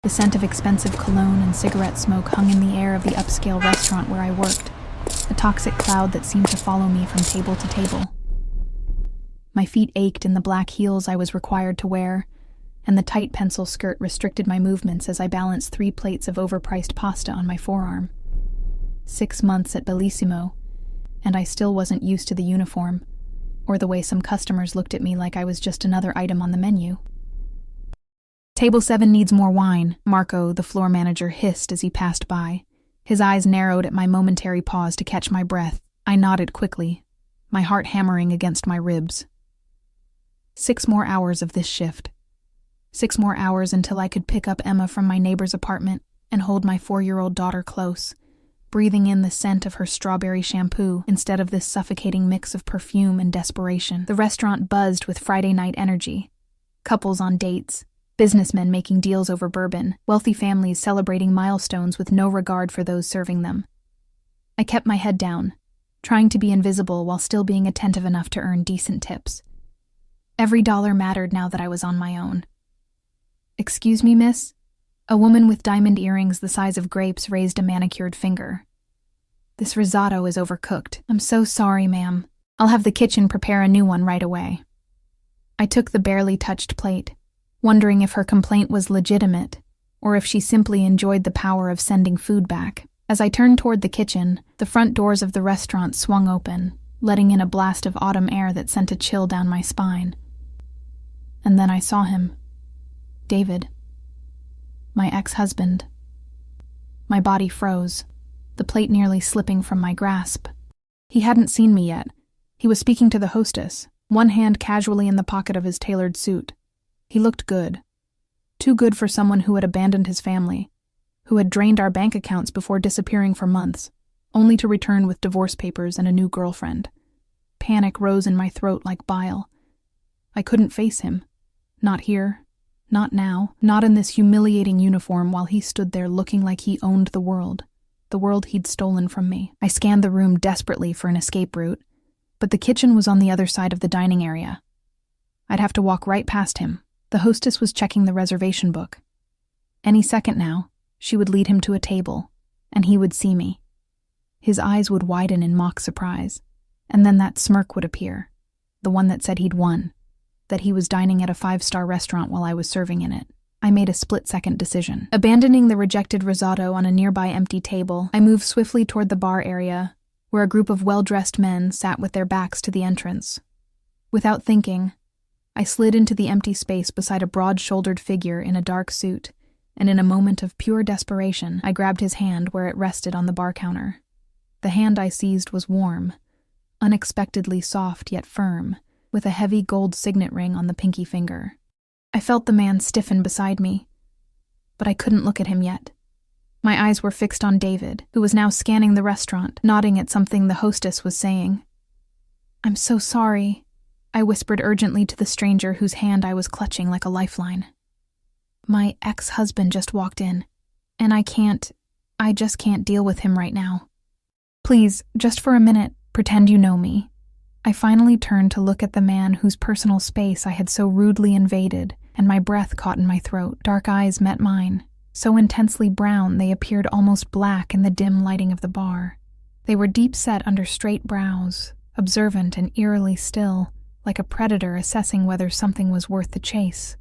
The scent of expensive cologne and cigarette smoke hung in the air of the upscale restaurant where I worked, a toxic cloud that seemed to follow me from table to table. My feet ached in the black heels I was required to wear, and the tight pencil skirt restricted my movements as I balanced 3 plates of overpriced pasta on my forearm. 6 months at Bellissimo, and I still wasn't used to the uniform, or the way some customers looked at me like I was just another item on the menu. "Table 7 needs more wine," Marco, the floor manager, hissed as he passed by. His eyes narrowed at my momentary pause to catch my breath. I nodded quickly, my heart hammering against my ribs. 6 more hours of this shift. 6 more hours until I could pick up Emma from my neighbor's apartment and hold my 4-year-old daughter close, breathing in the scent of her strawberry shampoo instead of this suffocating mix of perfume and desperation. The restaurant buzzed with Friday night energy. Couples on dates, businessmen making deals over bourbon, wealthy families celebrating milestones with no regard for those serving them. I kept my head down, trying to be invisible while still being attentive enough to earn decent tips. Every dollar mattered now that I was on my own. "Excuse me, miss?" A woman with diamond earrings the size of grapes raised a manicured finger. "This risotto is overcooked. I'm so sorry, ma'am. I'll have the kitchen prepare a new one right away." I took the barely touched plate, wondering if her complaint was legitimate, or if she simply enjoyed the power of sending food back. As I turned toward the kitchen, the front doors of the restaurant swung open, letting in a blast of autumn air that sent a chill down my spine. And then I saw him. David. My ex-husband. My body froze, the plate nearly slipping from my grasp. He hadn't seen me yet. He was speaking to the hostess, one hand casually in the pocket of his tailored suit. He looked good. Too good for someone who had abandoned his family, who had drained our bank accounts before disappearing for months, only to return with divorce papers and a new girlfriend. Panic rose in my throat like bile. I couldn't face him. Not here. Not now. Not in this humiliating uniform while he stood there looking like he owned the world he'd stolen from me. I scanned the room desperately for an escape route, but the kitchen was on the other side of the dining area. I'd have to walk right past him. The hostess was checking the reservation book. Any second now, she would lead him to a table, and he would see me. His eyes would widen in mock surprise, and then that smirk would appear, the one that said he'd won, that he was dining at a 5-star restaurant while I was serving in it. I made a split-second decision. Abandoning the rejected risotto on a nearby empty table, I moved swiftly toward the bar area, where a group of well-dressed men sat with their backs to the entrance. Without thinking, I slid into the empty space beside a broad-shouldered figure in a dark suit, and in a moment of pure desperation, I grabbed his hand where it rested on the bar counter. The hand I seized was warm, unexpectedly soft yet firm, with a heavy gold signet ring on the pinky finger. I felt the man stiffen beside me, but I couldn't look at him yet. My eyes were fixed on David, who was now scanning the restaurant, nodding at something the hostess was saying. "I'm so sorry," I whispered urgently to the stranger whose hand I was clutching like a lifeline. "My ex-husband just walked in, and I just can't deal with him right now. Please, just for a minute, pretend you know me." I finally turned to look at the man whose personal space I had so rudely invaded, and my breath caught in my throat. Dark eyes met mine, so intensely brown they appeared almost black in the dim lighting of the bar. They were deep-set under straight brows, observant and eerily still, like a predator assessing whether something was worth the chase.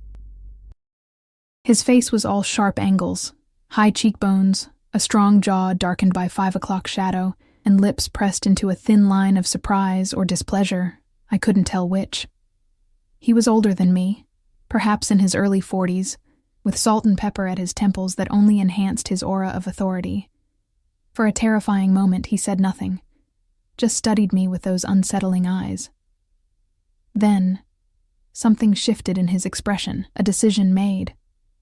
His face was all sharp angles, high cheekbones, a strong jaw darkened by 5 o'clock shadow, and lips pressed into a thin line of surprise or displeasure. I couldn't tell which. He was older than me, perhaps in his early 40s, with salt and pepper at his temples that only enhanced his aura of authority. For a terrifying moment he said nothing, just studied me with those unsettling eyes. Then, something shifted in his expression, a decision made.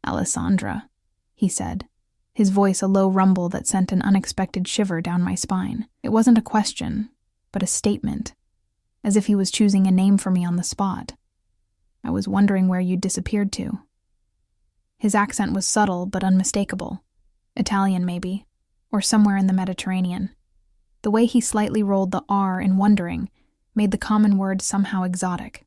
"Alessandra," he said, his voice a low rumble that sent an unexpected shiver down my spine. It wasn't a question, but a statement, as if he was choosing a name for me on the spot. "I was wondering where you'd disappeared to." His accent was subtle but unmistakable. Italian, maybe, or somewhere in the Mediterranean. The way he slightly rolled the R in wondering made the common word somehow exotic.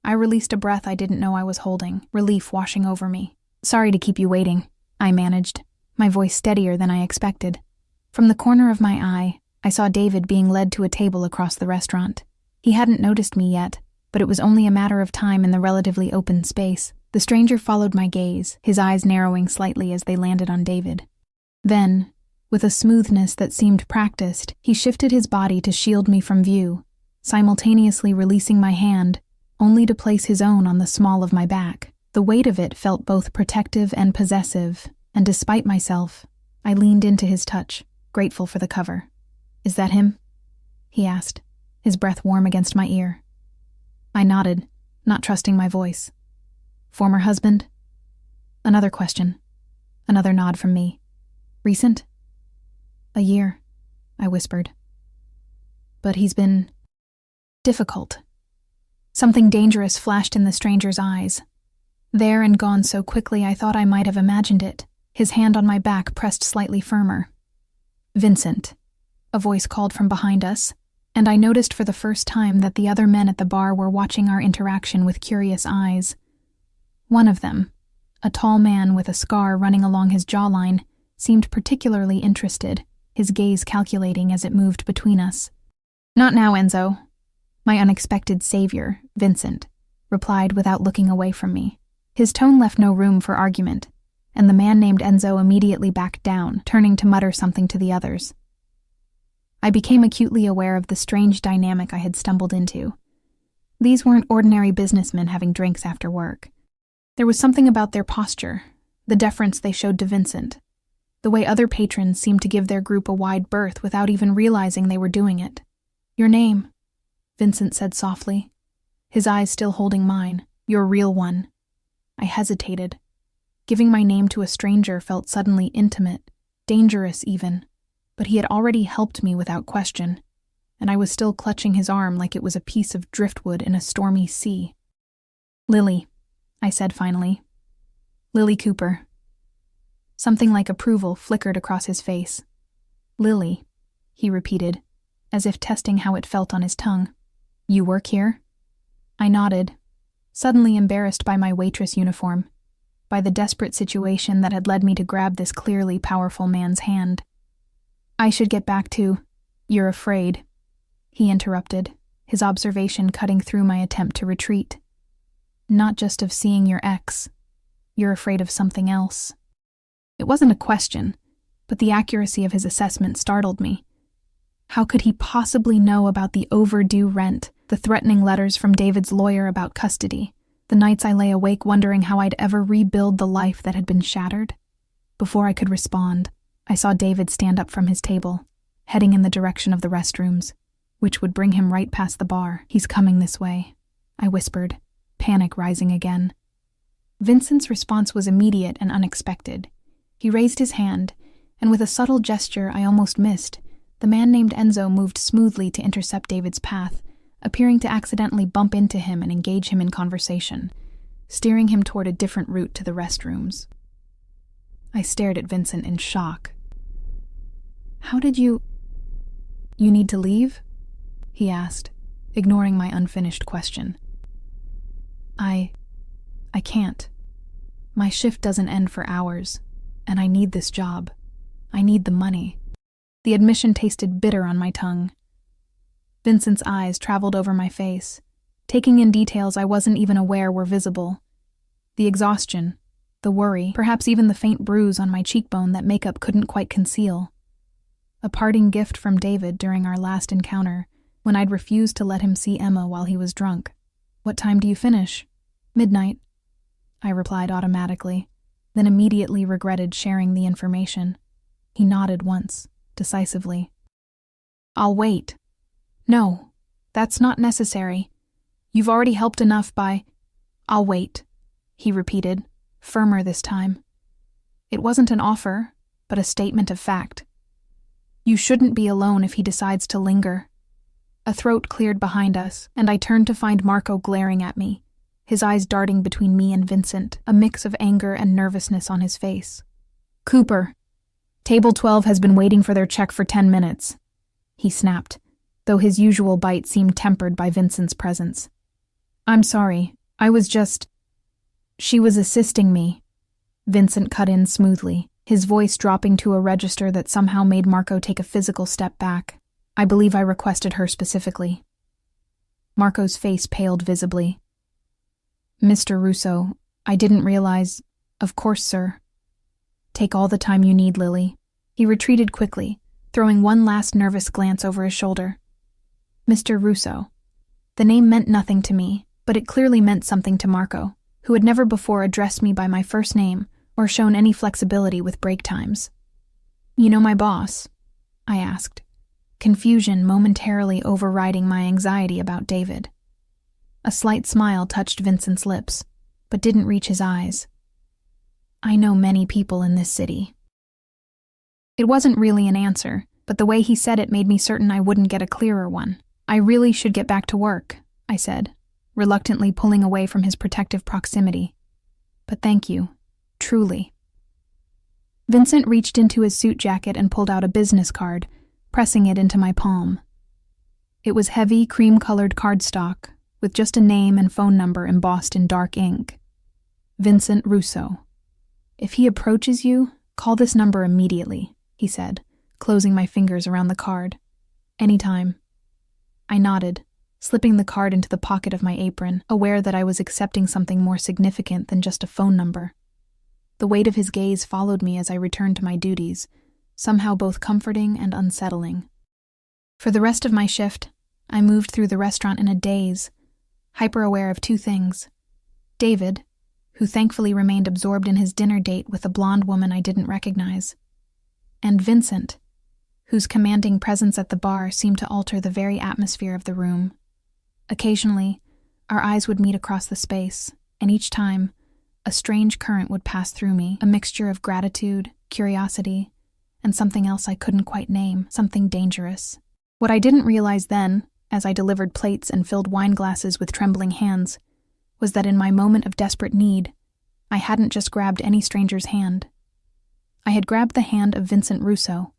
I released a breath I didn't know I was holding, relief washing over me. "Sorry to keep you waiting. I managed, my voice steadier than I expected. From the corner of my eye, I saw David being led to a table across the restaurant. He hadn't noticed me yet, but it was only a matter of time in the relatively open space. The stranger followed my gaze, his eyes narrowing slightly as they landed on David. Then, with a smoothness that seemed practiced, he shifted his body to shield me from view, simultaneously releasing my hand, only to place his own on the small of my back. The weight of it felt both protective and possessive, and despite myself, I leaned into his touch, grateful for the cover. "Is that him?" he asked, his breath warm against my ear. I nodded, not trusting my voice. "Former husband?" Another question. Another nod from me. "Recent?" "A year," I whispered. "But he's been difficult." Something dangerous flashed in the stranger's eyes. There and gone so quickly I thought I might have imagined it, his hand on my back pressed slightly firmer. "Vincent," a voice called from behind us, and I noticed for the first time that the other men at the bar were watching our interaction with curious eyes. One of them, a tall man with a scar running along his jawline, seemed particularly interested, his gaze calculating as it moved between us. "Not now, Enzo." My unexpected savior, Vincent, replied without looking away from me. His tone left no room for argument, and the man named Enzo immediately backed down, turning to mutter something to the others. I became acutely aware of the strange dynamic I had stumbled into. These weren't ordinary businessmen having drinks after work. There was something about their posture, the deference they showed to Vincent, the way other patrons seemed to give their group a wide berth without even realizing they were doing it. "Your name," Vincent said softly, his eyes still holding mine. "Your real one." I hesitated. Giving my name to a stranger felt suddenly intimate, dangerous even, but he had already helped me without question, and I was still clutching his arm like it was a piece of driftwood in a stormy sea. "Lily," I said finally. "Lily Cooper." Something like approval flickered across his face. "Lily," he repeated, as if testing how it felt on his tongue. "You work here?" I nodded, suddenly embarrassed by my waitress uniform, by the desperate situation that had led me to grab this clearly powerful man's hand. "I should get back to— You're afraid," he interrupted, his observation cutting through my attempt to retreat. "Not just of seeing your ex. You're afraid of something else." It wasn't a question, but the accuracy of his assessment startled me. How could he possibly know about the overdue rent, the threatening letters from David's lawyer about custody, the nights I lay awake wondering how I'd ever rebuild the life that had been shattered? Before I could respond, I saw David stand up from his table, heading in the direction of the restrooms, which would bring him right past the bar. "He's coming this way," I whispered, panic rising again. Vincent's response was immediate and unexpected. He raised his hand, and with a subtle gesture I almost missed, the man named Enzo moved smoothly to intercept David's path, appearing to accidentally bump into him and engage him in conversation, steering him toward a different route to the restrooms. I stared at Vincent in shock. "How did you need to leave?" he asked, ignoring my unfinished question. I can't. My shift doesn't end for hours, and I need this job. I need the money." The admission tasted bitter on my tongue. Vincent's eyes traveled over my face, taking in details I wasn't even aware were visible. The exhaustion, the worry, perhaps even the faint bruise on my cheekbone that makeup couldn't quite conceal. A parting gift from David during our last encounter, when I'd refused to let him see Emma while he was drunk. "What time do you finish?" "Midnight," I replied automatically, then immediately regretted sharing the information. He nodded once, decisively. "I'll wait." "No, that's not necessary. You've already helped enough by—" "I'll wait," he repeated, firmer this time. It wasn't an offer, but a statement of fact. "You shouldn't be alone if he decides to linger." A throat cleared behind us, and I turned to find Marco glaring at me, his eyes darting between me and Vincent, a mix of anger and nervousness on his face. "Cooper, Table 12 has been waiting for their check for 10 minutes, he snapped, though his usual bite seemed tempered by Vincent's presence. "I'm sorry, I was just—" "She was assisting me," Vincent cut in smoothly, his voice dropping to a register that somehow made Marco take a physical step back. I believe I requested her specifically. Marco's face paled visibly. Mr. Russo, I didn't realize... Of course, sir. Take all the time you need, Lily. He retreated quickly, throwing one last nervous glance over his shoulder. Mr. Russo. The name meant nothing to me, but it clearly meant something to Marco, who had never before addressed me by my first name or shown any flexibility with break times. You know my boss? I asked, confusion momentarily overriding my anxiety about David. A slight smile touched Vincent's lips, but didn't reach his eyes. I know many people in this city. It wasn't really an answer, but the way he said it made me certain I wouldn't get a clearer one. I really should get back to work, I said, reluctantly pulling away from his protective proximity. But thank you, truly. Vincent reached into his suit jacket and pulled out a business card, pressing it into my palm. It was heavy, cream-colored cardstock, with just a name and phone number embossed in dark ink. Vincent Russo. If he approaches you, call this number immediately, he said, closing my fingers around the card. Anytime. I nodded, slipping the card into the pocket of my apron, aware that I was accepting something more significant than just a phone number. The weight of his gaze followed me as I returned to my duties, somehow both comforting and unsettling. For the rest of my shift, I moved through the restaurant in a daze, hyper-aware of two things. David, who thankfully remained absorbed in his dinner date with a blonde woman I didn't recognize, and Vincent, whose commanding presence at the bar seemed to alter the very atmosphere of the room. Occasionally, our eyes would meet across the space, and each time, a strange current would pass through me, a mixture of gratitude, curiosity, and something else I couldn't quite name, something dangerous. What I didn't realize then, as I delivered plates and filled wine glasses with trembling hands, was that in my moment of desperate need, I hadn't just grabbed any stranger's hand. I had grabbed the hand of Vincent Russo,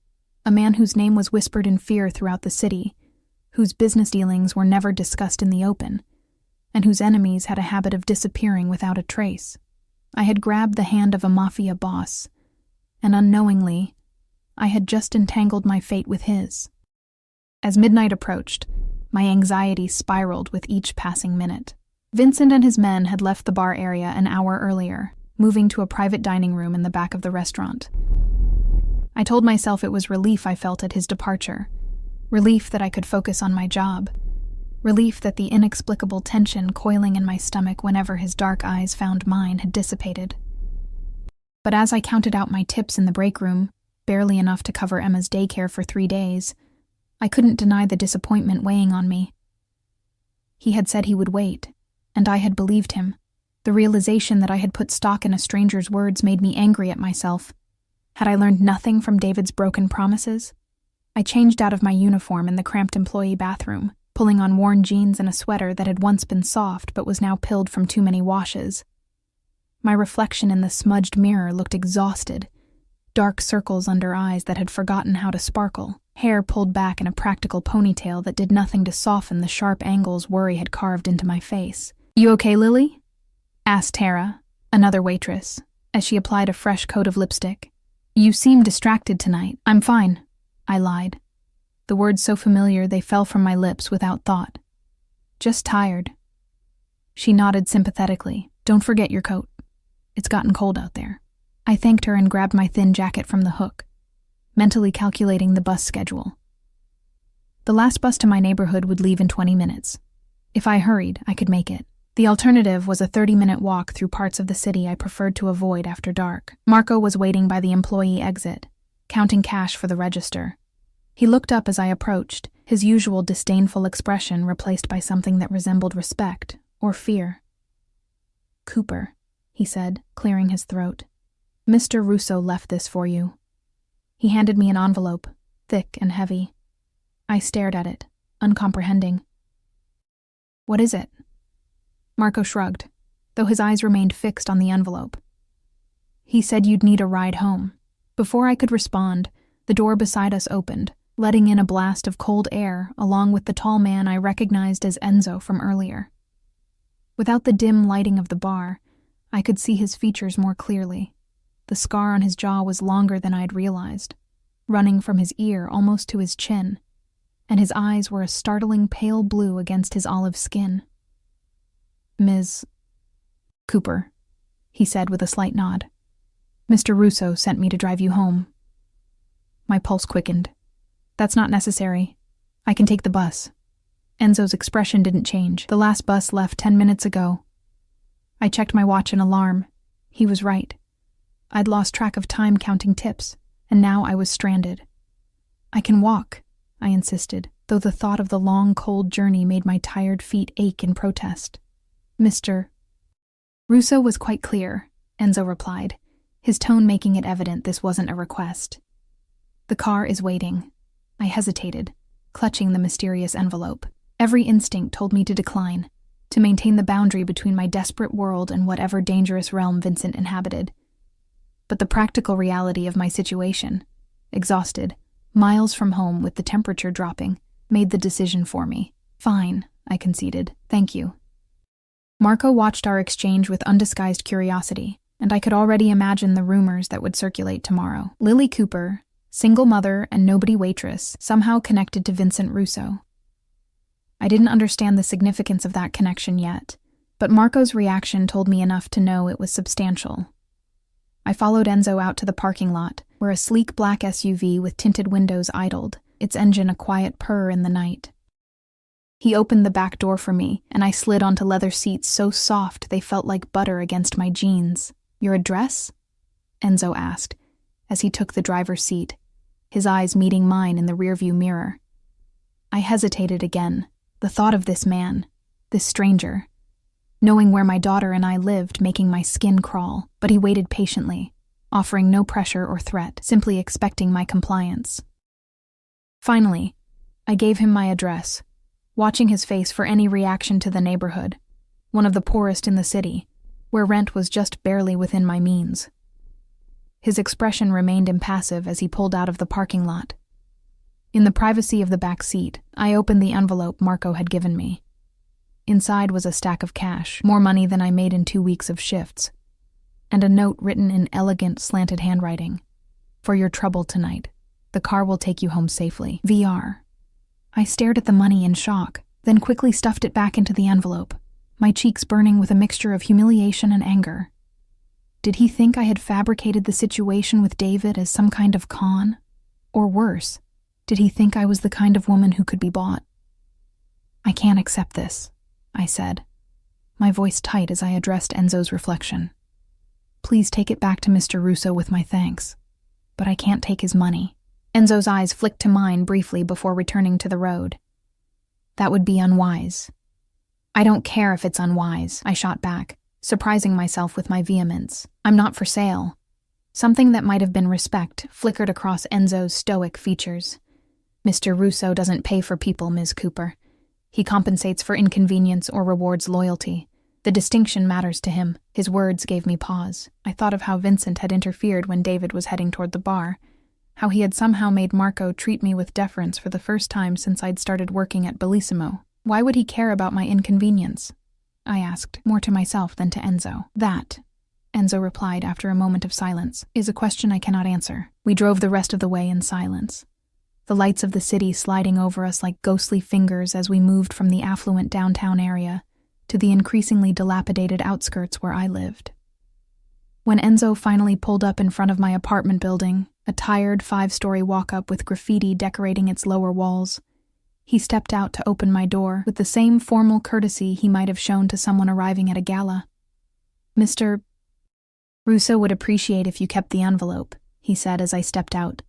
a man whose name was whispered in fear throughout the city, whose business dealings were never discussed in the open, and whose enemies had a habit of disappearing without a trace. I had grabbed the hand of a mafia boss, and unknowingly, I had just entangled my fate with his. As midnight approached, my anxiety spiraled with each passing minute. Vincent and his men had left the bar area an hour earlier, moving to a private dining room in the back of the restaurant. I told myself it was relief I felt at his departure, relief that I could focus on my job, relief that the inexplicable tension coiling in my stomach whenever his dark eyes found mine had dissipated. But as I counted out my tips in the break room, barely enough to cover Emma's daycare for 3 days, I couldn't deny the disappointment weighing on me. He had said he would wait, and I had believed him. The realization that I had put stock in a stranger's words made me angry at myself. Had I learned nothing from David's broken promises? I changed out of my uniform in the cramped employee bathroom, pulling on worn jeans and a sweater that had once been soft but was now pilled from too many washes. My reflection in the smudged mirror looked exhausted, dark circles under eyes that had forgotten how to sparkle, hair pulled back in a practical ponytail that did nothing to soften the sharp angles worry had carved into my face. "You okay, Lily?" asked Tara, another waitress, as she applied a fresh coat of lipstick. "You seem distracted tonight." "I'm fine," I lied, the words so familiar they fell from my lips without thought. "Just tired." She nodded sympathetically. "Don't forget your coat. It's gotten cold out there." I thanked her and grabbed my thin jacket from the hook, mentally calculating the bus schedule. The last bus to my neighborhood would leave in 20 minutes. If I hurried, I could make it. The alternative was a 30-minute walk through parts of the city I preferred to avoid after dark. Marco was waiting by the employee exit, counting cash for the register. He looked up as I approached, his usual disdainful expression replaced by something that resembled respect or fear. "Cooper," he said, clearing his throat. "Mr. Russo left this for you." He handed me an envelope, thick and heavy. I stared at it, uncomprehending. "What is it?" Marco shrugged, though his eyes remained fixed on the envelope. "He said you'd need a ride home." Before I could respond, the door beside us opened, letting in a blast of cold air along with the tall man I recognized as Enzo from earlier. Without the dim lighting of the bar, I could see his features more clearly. The scar on his jaw was longer than I'd realized, running from his ear almost to his chin, and his eyes were a startling pale blue against his olive skin. "Ms. Cooper," he said with a slight nod. "Mr. Russo sent me to drive you home." My pulse quickened. "That's not necessary. I can take the bus." Enzo's expression didn't change. "The last bus left 10 minutes ago." I checked my watch and alarm. He was right. I'd lost track of time counting tips, and now I was stranded. "I can walk," I insisted, though the thought of the long, cold journey made my tired feet ache in protest. "Mr. Russo was quite clear," Enzo replied, his tone making it evident this wasn't a request. "The car is waiting." I hesitated, clutching the mysterious envelope. Every instinct told me to decline, to maintain the boundary between my desperate world and whatever dangerous realm Vincent inhabited. But the practical reality of my situation, exhausted, miles from home with the temperature dropping, made the decision for me. "Fine," I conceded. "Thank you." Marco watched our exchange with undisguised curiosity, and I could already imagine the rumors that would circulate tomorrow. Lily Cooper, single mother and nobody waitress, somehow connected to Vincent Russo. I didn't understand the significance of that connection yet, but Marco's reaction told me enough to know it was substantial. I followed Enzo out to the parking lot, where a sleek black SUV with tinted windows idled, its engine a quiet purr in the night. He opened the back door for me, and I slid onto leather seats so soft they felt like butter against my jeans. "Your address?" Enzo asked, as he took the driver's seat, his eyes meeting mine in the rearview mirror. I hesitated again, the thought of this man, this stranger, knowing where my daughter and I lived, making my skin crawl, but he waited patiently, offering no pressure or threat, simply expecting my compliance. Finally, I gave him my address, watching his face for any reaction to the neighborhood, one of the poorest in the city, where rent was just barely within my means. His expression remained impassive as he pulled out of the parking lot. In the privacy of the back seat, I opened the envelope Marco had given me. Inside was a stack of cash, more money than I made in 2 weeks of shifts, and a note written in elegant, slanted handwriting. "For your trouble tonight. The car will take you home safely. VR." I stared at the money in shock, then quickly stuffed it back into the envelope, my cheeks burning with a mixture of humiliation and anger. Did he think I had fabricated the situation with David as some kind of con? Or worse, did he think I was the kind of woman who could be bought? "I can't accept this," I said, my voice tight as I addressed Enzo's reflection. "Please take it back to Mr. Russo with my thanks, but I can't take his money." Enzo's eyes flicked to mine briefly before returning to the road. "That would be unwise." "I don't care if it's unwise," I shot back, surprising myself with my vehemence. "I'm not for sale." Something that might have been respect flickered across Enzo's stoic features. "Mr. Russo doesn't pay for people, Ms. Cooper. He compensates for inconvenience or rewards loyalty. The distinction matters to him." His words gave me pause. I thought of how Vincent had interfered when David was heading toward the bar, how he had somehow made Marco treat me with deference for the first time since I'd started working at Bellissimo. Why would he care about my inconvenience? I asked, more to myself than to Enzo. "That," Enzo replied after a moment of silence, "is a question I cannot answer." We drove the rest of the way in silence, the lights of the city sliding over us like ghostly fingers as we moved from the affluent downtown area to the increasingly dilapidated outskirts where I lived. When Enzo finally pulled up in front of my apartment building, a tired 5-story walk-up with graffiti decorating its lower walls, he stepped out to open my door with the same formal courtesy he might have shown to someone arriving at a gala. "Mr. Russo would appreciate if you kept the envelope," he said as I stepped out,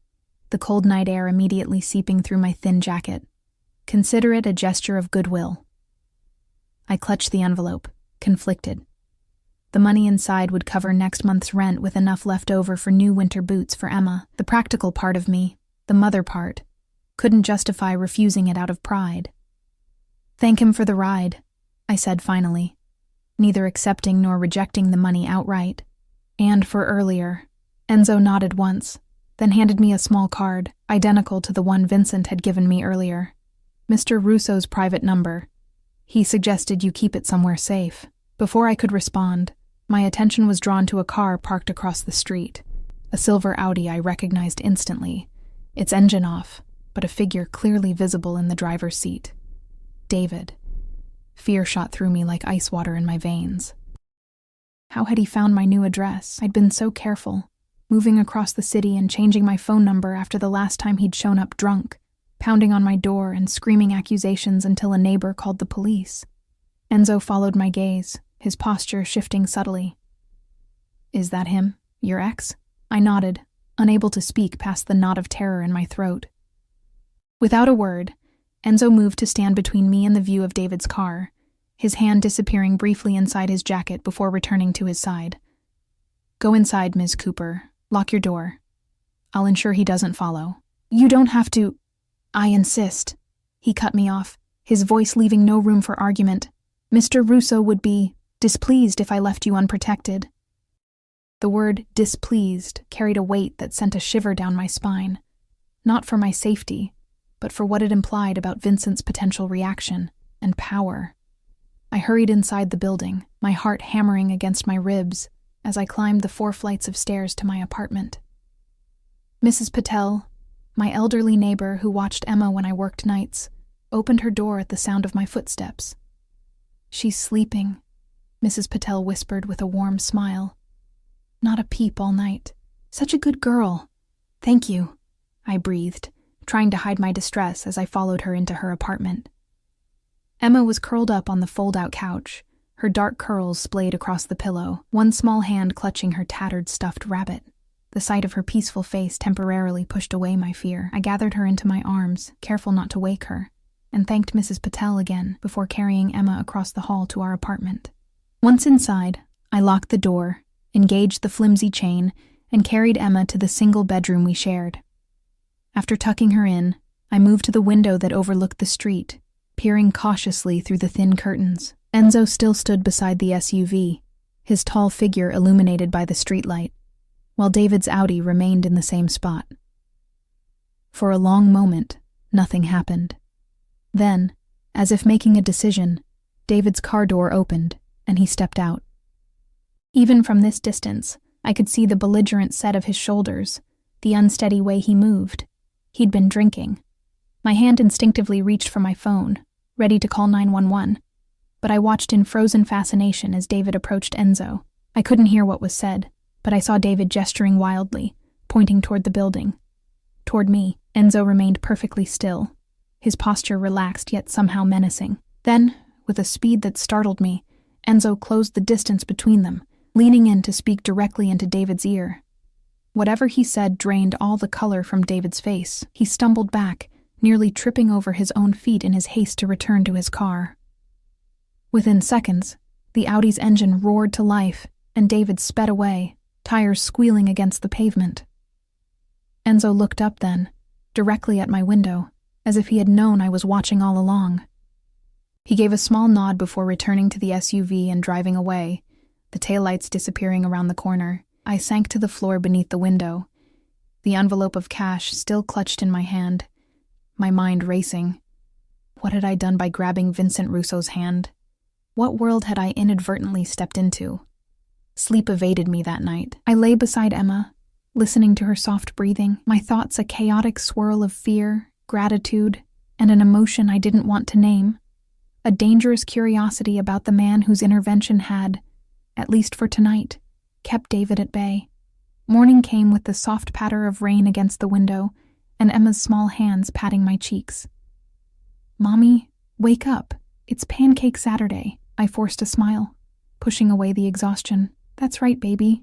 the cold night air immediately seeping through my thin jacket. "Consider it a gesture of goodwill." I clutched the envelope, conflicted. The money inside would cover next month's rent with enough left over for new winter boots for Emma. The practical part of me, the mother part, couldn't justify refusing it out of pride. "Thank him for the ride," I said finally, neither accepting nor rejecting the money outright. "And for earlier." Enzo nodded once, then handed me a small card, identical to the one Vincent had given me earlier. "Mr. Russo's private number. He suggested you keep it somewhere safe." Before I could respond, my attention was drawn to a car parked across the street. A silver Audi I recognized instantly, its engine off, but a figure clearly visible in the driver's seat. David. Fear shot through me like ice water in my veins. How had he found my new address? I'd been so careful, moving across the city and changing my phone number after the last time he'd shown up drunk, pounding on my door and screaming accusations until a neighbor called the police. Enzo followed my gaze, his posture shifting subtly. "Is that him? Your ex?" I nodded, unable to speak past the knot of terror in my throat. Without a word, Enzo moved to stand between me and the view of David's car, his hand disappearing briefly inside his jacket before returning to his side. "Go inside, Ms. Cooper. Lock your door. I'll ensure he doesn't follow." "You don't have to." "I insist." He cut me off, his voice leaving no room for argument. "Mr. Russo would be displeased if I left you unprotected." The word displeased carried a weight that sent a shiver down my spine, not for my safety, but for what it implied about Vincent's potential reaction and power. I hurried inside the building, my heart hammering against my ribs as I climbed the 4 flights of stairs to my apartment. Mrs. Patel, my elderly neighbor who watched Emma when I worked nights, opened her door at the sound of my footsteps. "She's sleeping," Mrs. Patel whispered with a warm smile. "Not a peep all night. Such a good girl." "Thank you," I breathed, trying to hide my distress as I followed her into her apartment. Emma was curled up on the fold-out couch, her dark curls splayed across the pillow, one small hand clutching her tattered stuffed rabbit. The sight of her peaceful face temporarily pushed away my fear. I gathered her into my arms, careful not to wake her, and thanked Mrs. Patel again before carrying Emma across the hall to our apartment. Once inside, I locked the door, engaged the flimsy chain, and carried Emma to the single bedroom we shared. After tucking her in, I moved to the window that overlooked the street, peering cautiously through the thin curtains. Enzo still stood beside the SUV, his tall figure illuminated by the streetlight, while David's Audi remained in the same spot. For a long moment, nothing happened. Then, as if making a decision, David's car door opened, and he stepped out. Even from this distance, I could see the belligerent set of his shoulders, the unsteady way he moved. He'd been drinking. My hand instinctively reached for my phone, ready to call 911, but I watched in frozen fascination as David approached Enzo. I couldn't hear what was said, but I saw David gesturing wildly, pointing toward the building. Toward me, Enzo remained perfectly still, his posture relaxed yet somehow menacing. Then, with a speed that startled me, Enzo closed the distance between them, leaning in to speak directly into David's ear. Whatever he said drained all the color from David's face. He stumbled back, nearly tripping over his own feet in his haste to return to his car. Within seconds, the Audi's engine roared to life, and David sped away, tires squealing against the pavement. Enzo looked up then, directly at my window, as if he had known I was watching all along. He gave a small nod before returning to the SUV and driving away, the taillights disappearing around the corner. I sank to the floor beneath the window, the envelope of cash still clutched in my hand, my mind racing. What had I done by grabbing Vincent Russo's hand? What world had I inadvertently stepped into? Sleep evaded me that night. I lay beside Emma, listening to her soft breathing, my thoughts a chaotic swirl of fear, gratitude, and an emotion I didn't want to name. A dangerous curiosity about the man whose intervention had, at least for tonight, kept David at bay. Morning came with the soft patter of rain against the window and Emma's small hands patting my cheeks. "Mommy, wake up. It's Pancake Saturday," I forced a smile, pushing away the exhaustion. "That's right, baby.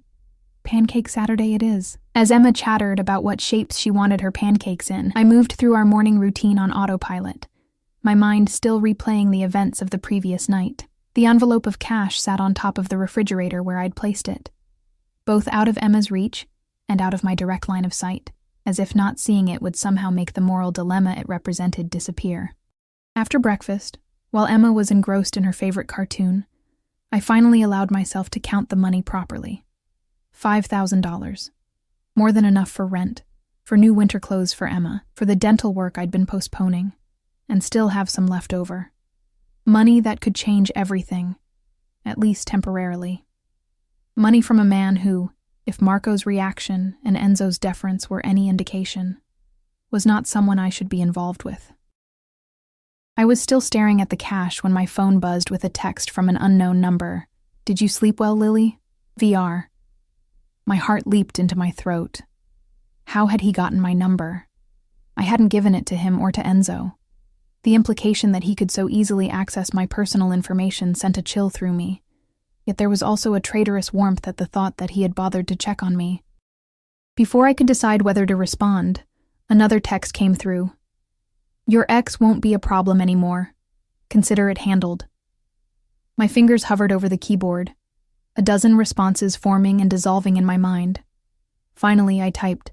Pancake Saturday it is." As Emma chattered about what shapes she wanted her pancakes in, I moved through our morning routine on autopilot, my mind still replaying the events of the previous night. The envelope of cash sat on top of the refrigerator where I'd placed it, both out of Emma's reach and out of my direct line of sight, as if not seeing it would somehow make the moral dilemma it represented disappear. After breakfast, while Emma was engrossed in her favorite cartoon, I finally allowed myself to count the money properly. $5,000. More than enough for rent, for new winter clothes for Emma, for the dental work I'd been postponing, and still have some left over. Money that could change everything, at least temporarily. Money from a man who, if Marco's reaction and Enzo's deference were any indication, was not someone I should be involved with. I was still staring at the cash when my phone buzzed with a text from an unknown number. "Did you sleep well, Lily? VR." My heart leaped into my throat. How had he gotten my number? I hadn't given it to him or to Enzo. The implication that he could so easily access my personal information sent a chill through me. Yet there was also a traitorous warmth at the thought that he had bothered to check on me. Before I could decide whether to respond, another text came through. "Your ex won't be a problem anymore. Consider it handled." My fingers hovered over the keyboard, a dozen responses forming and dissolving in my mind. Finally, I typed,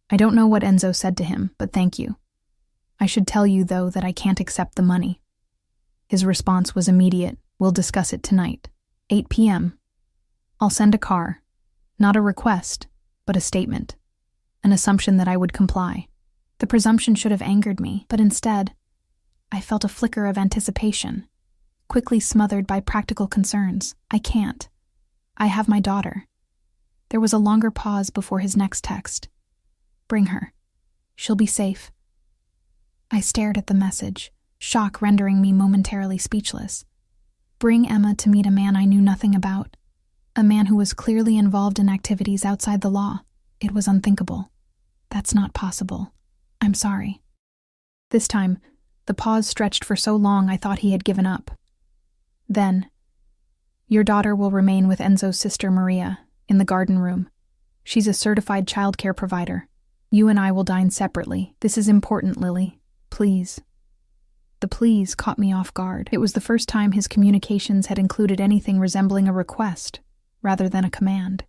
"I don't know what Enzo said to him, but thank you. I should tell you, though, that I can't accept the money." His response was immediate. "We'll discuss it tonight, 8 p.m. I'll send a car. Not a request, but a statement. An assumption that I would comply." The presumption should have angered me, but instead, I felt a flicker of anticipation, quickly smothered by practical concerns. "I can't. I have my daughter." There was a longer pause before his next text. "Bring her. She'll be safe." I stared at the message, shock rendering me momentarily speechless. Bring Emma to meet a man I knew nothing about, a man who was clearly involved in activities outside the law. It was unthinkable. "That's not possible. I'm sorry." This time, the pause stretched for so long I thought he had given up. Then, "Your daughter will remain with Enzo's sister Maria, in the garden room. She's a certified childcare provider. You and I will dine separately. This is important, Lily. Please." The please caught me off guard. It was the first time his communications had included anything resembling a request, rather than a command.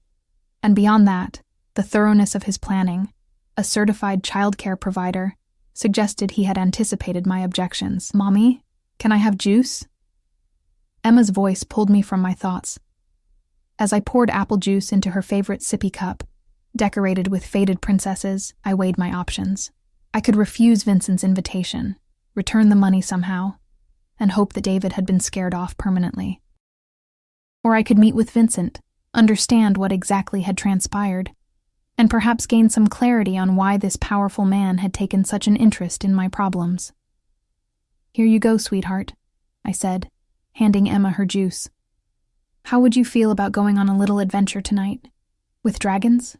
And beyond that, the thoroughness of his planning, a certified childcare provider, suggested he had anticipated my objections. "Mommy, can I have juice?" Emma's voice pulled me from my thoughts. As I poured apple juice into her favorite sippy cup, decorated with faded princesses, I weighed my options. I could refuse Vincent's invitation, return the money somehow, and hope that David had been scared off permanently. Or I could meet with Vincent, understand what exactly had transpired, and perhaps gain some clarity on why this powerful man had taken such an interest in my problems. "Here you go, sweetheart," I said, handing Emma her juice. "How would you feel about going on a little adventure tonight? With dragons?"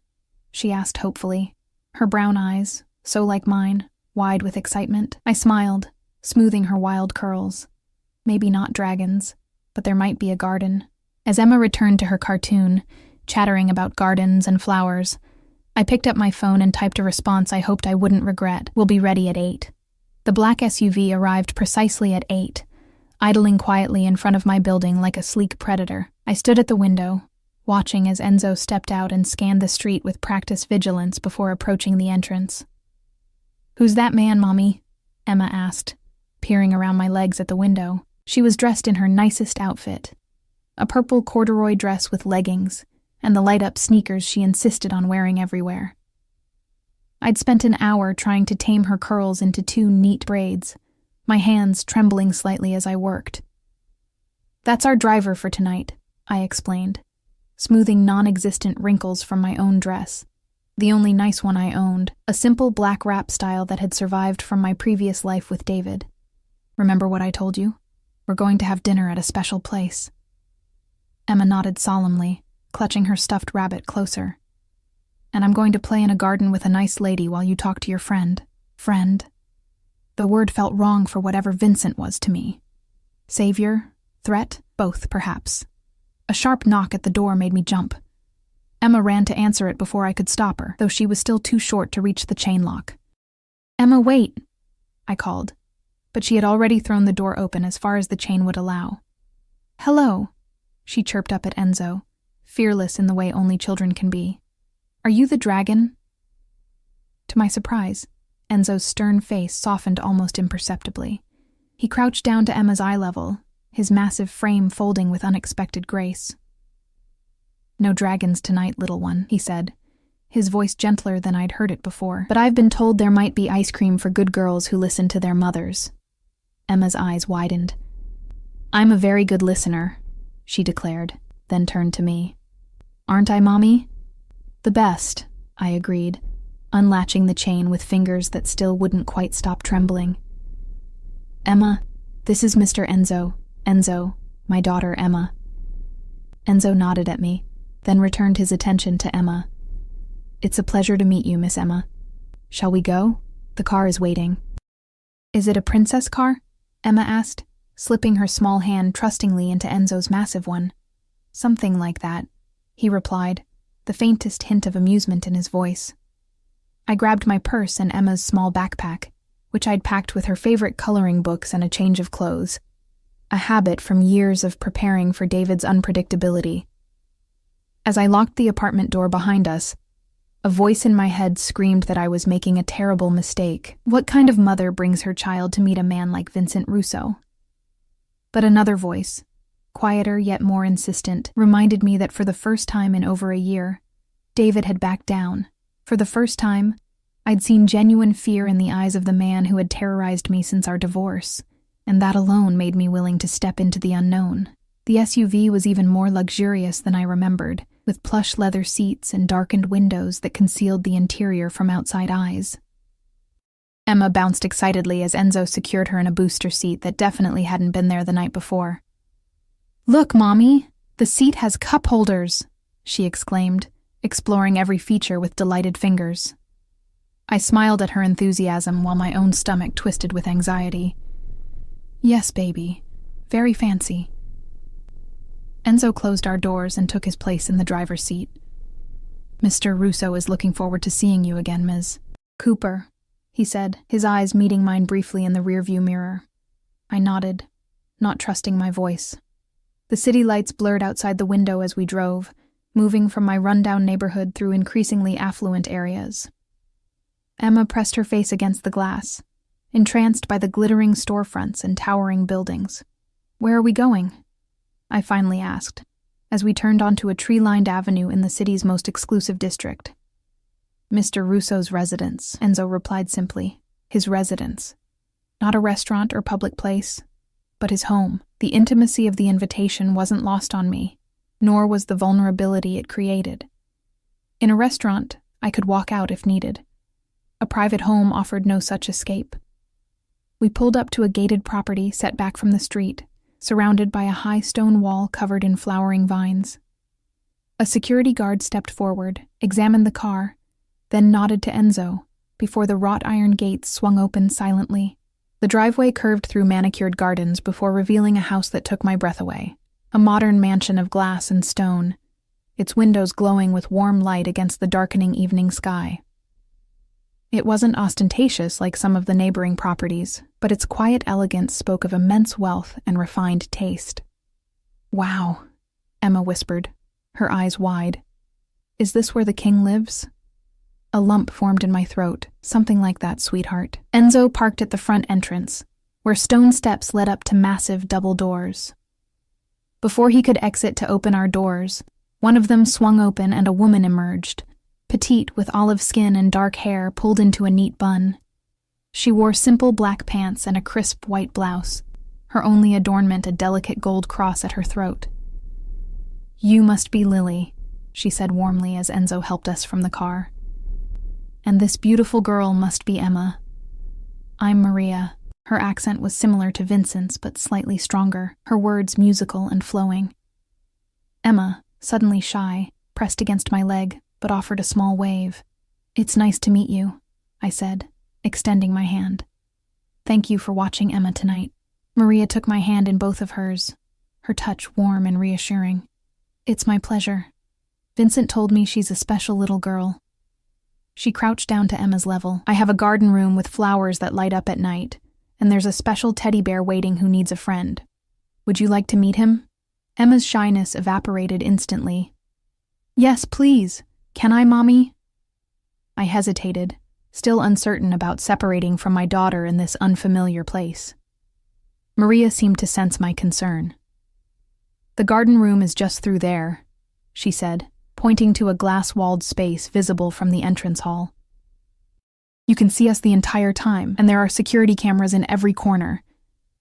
she asked hopefully, her brown eyes, so like mine, wide with excitement. I smiled, smoothing her wild curls. Maybe not dragons, but there might be a garden. As Emma returned to her cartoon, chattering about gardens and flowers, I picked up my phone and typed a response I hoped I wouldn't regret. "We'll be ready at 8. The black SUV arrived precisely at 8, idling quietly in front of my building like a sleek predator. I stood at the window, watching as Enzo stepped out and scanned the street with practiced vigilance before approaching the entrance. "Who's that man, Mommy?" Emma asked, peering around my legs at the window. She was dressed in her nicest outfit, a purple corduroy dress with leggings, and the light-up sneakers she insisted on wearing everywhere. I'd spent an hour trying to tame her curls into 2 neat braids, my hands trembling slightly as I worked. "That's our driver for tonight," I explained, smoothing non-existent wrinkles from my own dress, the only nice one I owned, a simple black wrap style that had survived from my previous life with David. "Remember what I told you? We're going to have dinner at a special place." Emma nodded solemnly, clutching her stuffed rabbit closer. "And I'm going to play in a garden with a nice lady while you talk to your friend." Friend? The word felt wrong for whatever Vincent was to me. Savior? Threat? Both, perhaps. A sharp knock at the door made me jump. Emma ran to answer it before I could stop her, though she was still too short to reach the chain lock. "Emma, wait," I called, but she had already thrown the door open as far as the chain would allow. "Hello," she chirped up at Enzo, fearless in the way only children can be. "Are you the dragon?" To my surprise, Enzo's stern face softened almost imperceptibly. He crouched down to Emma's eye level, his massive frame folding with unexpected grace. "No dragons tonight, little one," he said, his voice gentler than I'd heard it before. "But I've been told there might be ice cream for good girls who listen to their mothers." Emma's eyes widened. "I'm a very good listener," she declared, then turned to me. "Aren't I, Mommy?" The best, I agreed, unlatching the chain with fingers that still wouldn't quite stop trembling. Emma, this is Mr. Enzo. Enzo, my daughter Emma. Enzo nodded at me, then returned his attention to Emma. It's a pleasure to meet you, Miss Emma. Shall we go? The car is waiting. Is it a princess car? Emma asked, slipping her small hand trustingly into Enzo's massive one. Something like that, he replied, the faintest hint of amusement in his voice. I grabbed my purse and Emma's small backpack, which I'd packed with her favorite coloring books and a change of clothes, a habit from years of preparing for David's unpredictability. As I locked the apartment door behind us, a voice in my head screamed that I was making a terrible mistake. What kind of mother brings her child to meet a man like Vincent Russo? But another voice, quieter yet more insistent, reminded me that for the first time in over a year, David had backed down. For the first time, I'd seen genuine fear in the eyes of the man who had terrorized me since our divorce, and that alone made me willing to step into the unknown. The SUV was even more luxurious than I remembered, with plush leather seats and darkened windows that concealed the interior from outside eyes. Emma bounced excitedly as Enzo secured her in a booster seat that definitely hadn't been there the night before. "Look, Mommy! The seat has cup holders!" she exclaimed, exploring every feature with delighted fingers. I smiled at her enthusiasm while my own stomach twisted with anxiety. "Yes, baby. Very fancy." Enzo closed our doors and took his place in the driver's seat. "Mr. Russo is looking forward to seeing you again, Ms. Cooper," he said, his eyes meeting mine briefly in the rearview mirror. I nodded, not trusting my voice. The city lights blurred outside the window as we drove, moving from my rundown neighborhood through increasingly affluent areas. Emma pressed her face against the glass, entranced by the glittering storefronts and towering buildings. "Where are we going?" I finally asked, as we turned onto a tree-lined avenue in the city's most exclusive district. "Mr. Russo's residence," Enzo replied simply. "His residence. Not a restaurant or public place, but his home." The intimacy of the invitation wasn't lost on me, nor was the vulnerability it created. In a restaurant, I could walk out if needed. A private home offered no such escape. We pulled up to a gated property set back from the street, surrounded by a high stone wall covered in flowering vines. A security guard stepped forward, examined the car, then nodded to Enzo, before the wrought iron gates swung open silently. The driveway curved through manicured gardens before revealing a house that took my breath away. A modern mansion of glass and stone, its windows glowing with warm light against the darkening evening sky. It wasn't ostentatious like some of the neighboring properties, but its quiet elegance spoke of immense wealth and refined taste. "Wow," Emma whispered, her eyes wide. "Is this where the king lives?" A lump formed in my throat. "Something like that, sweetheart." Enzo parked at the front entrance, where stone steps led up to massive double doors. Before he could exit to open our doors, one of them swung open and a woman emerged, petite with olive skin and dark hair pulled into a neat bun. She wore simple black pants and a crisp white blouse, her only adornment a delicate gold cross at her throat. "You must be Lily," she said warmly as Enzo helped us from the car. "And this beautiful girl must be Emma. I'm Maria." Her accent was similar to Vincent's but slightly stronger, her words musical and flowing. Emma, suddenly shy, pressed against my leg, but offered a small wave. "It's nice to meet you," I said, extending my hand. "Thank you for watching Emma tonight." Maria took my hand in both of hers, her touch warm and reassuring. "It's my pleasure. Vincent told me she's a special little girl." She crouched down to Emma's level. "I have a garden room with flowers that light up at night, and there's a special teddy bear waiting who needs a friend. Would you like to meet him?" Emma's shyness evaporated instantly. "Yes, please. Can I, Mommy?" I hesitated, still uncertain about separating from my daughter in this unfamiliar place. Maria seemed to sense my concern. "The garden room is just through there," she said, pointing to a glass-walled space visible from the entrance hall. "You can see us the entire time, and there are security cameras in every corner.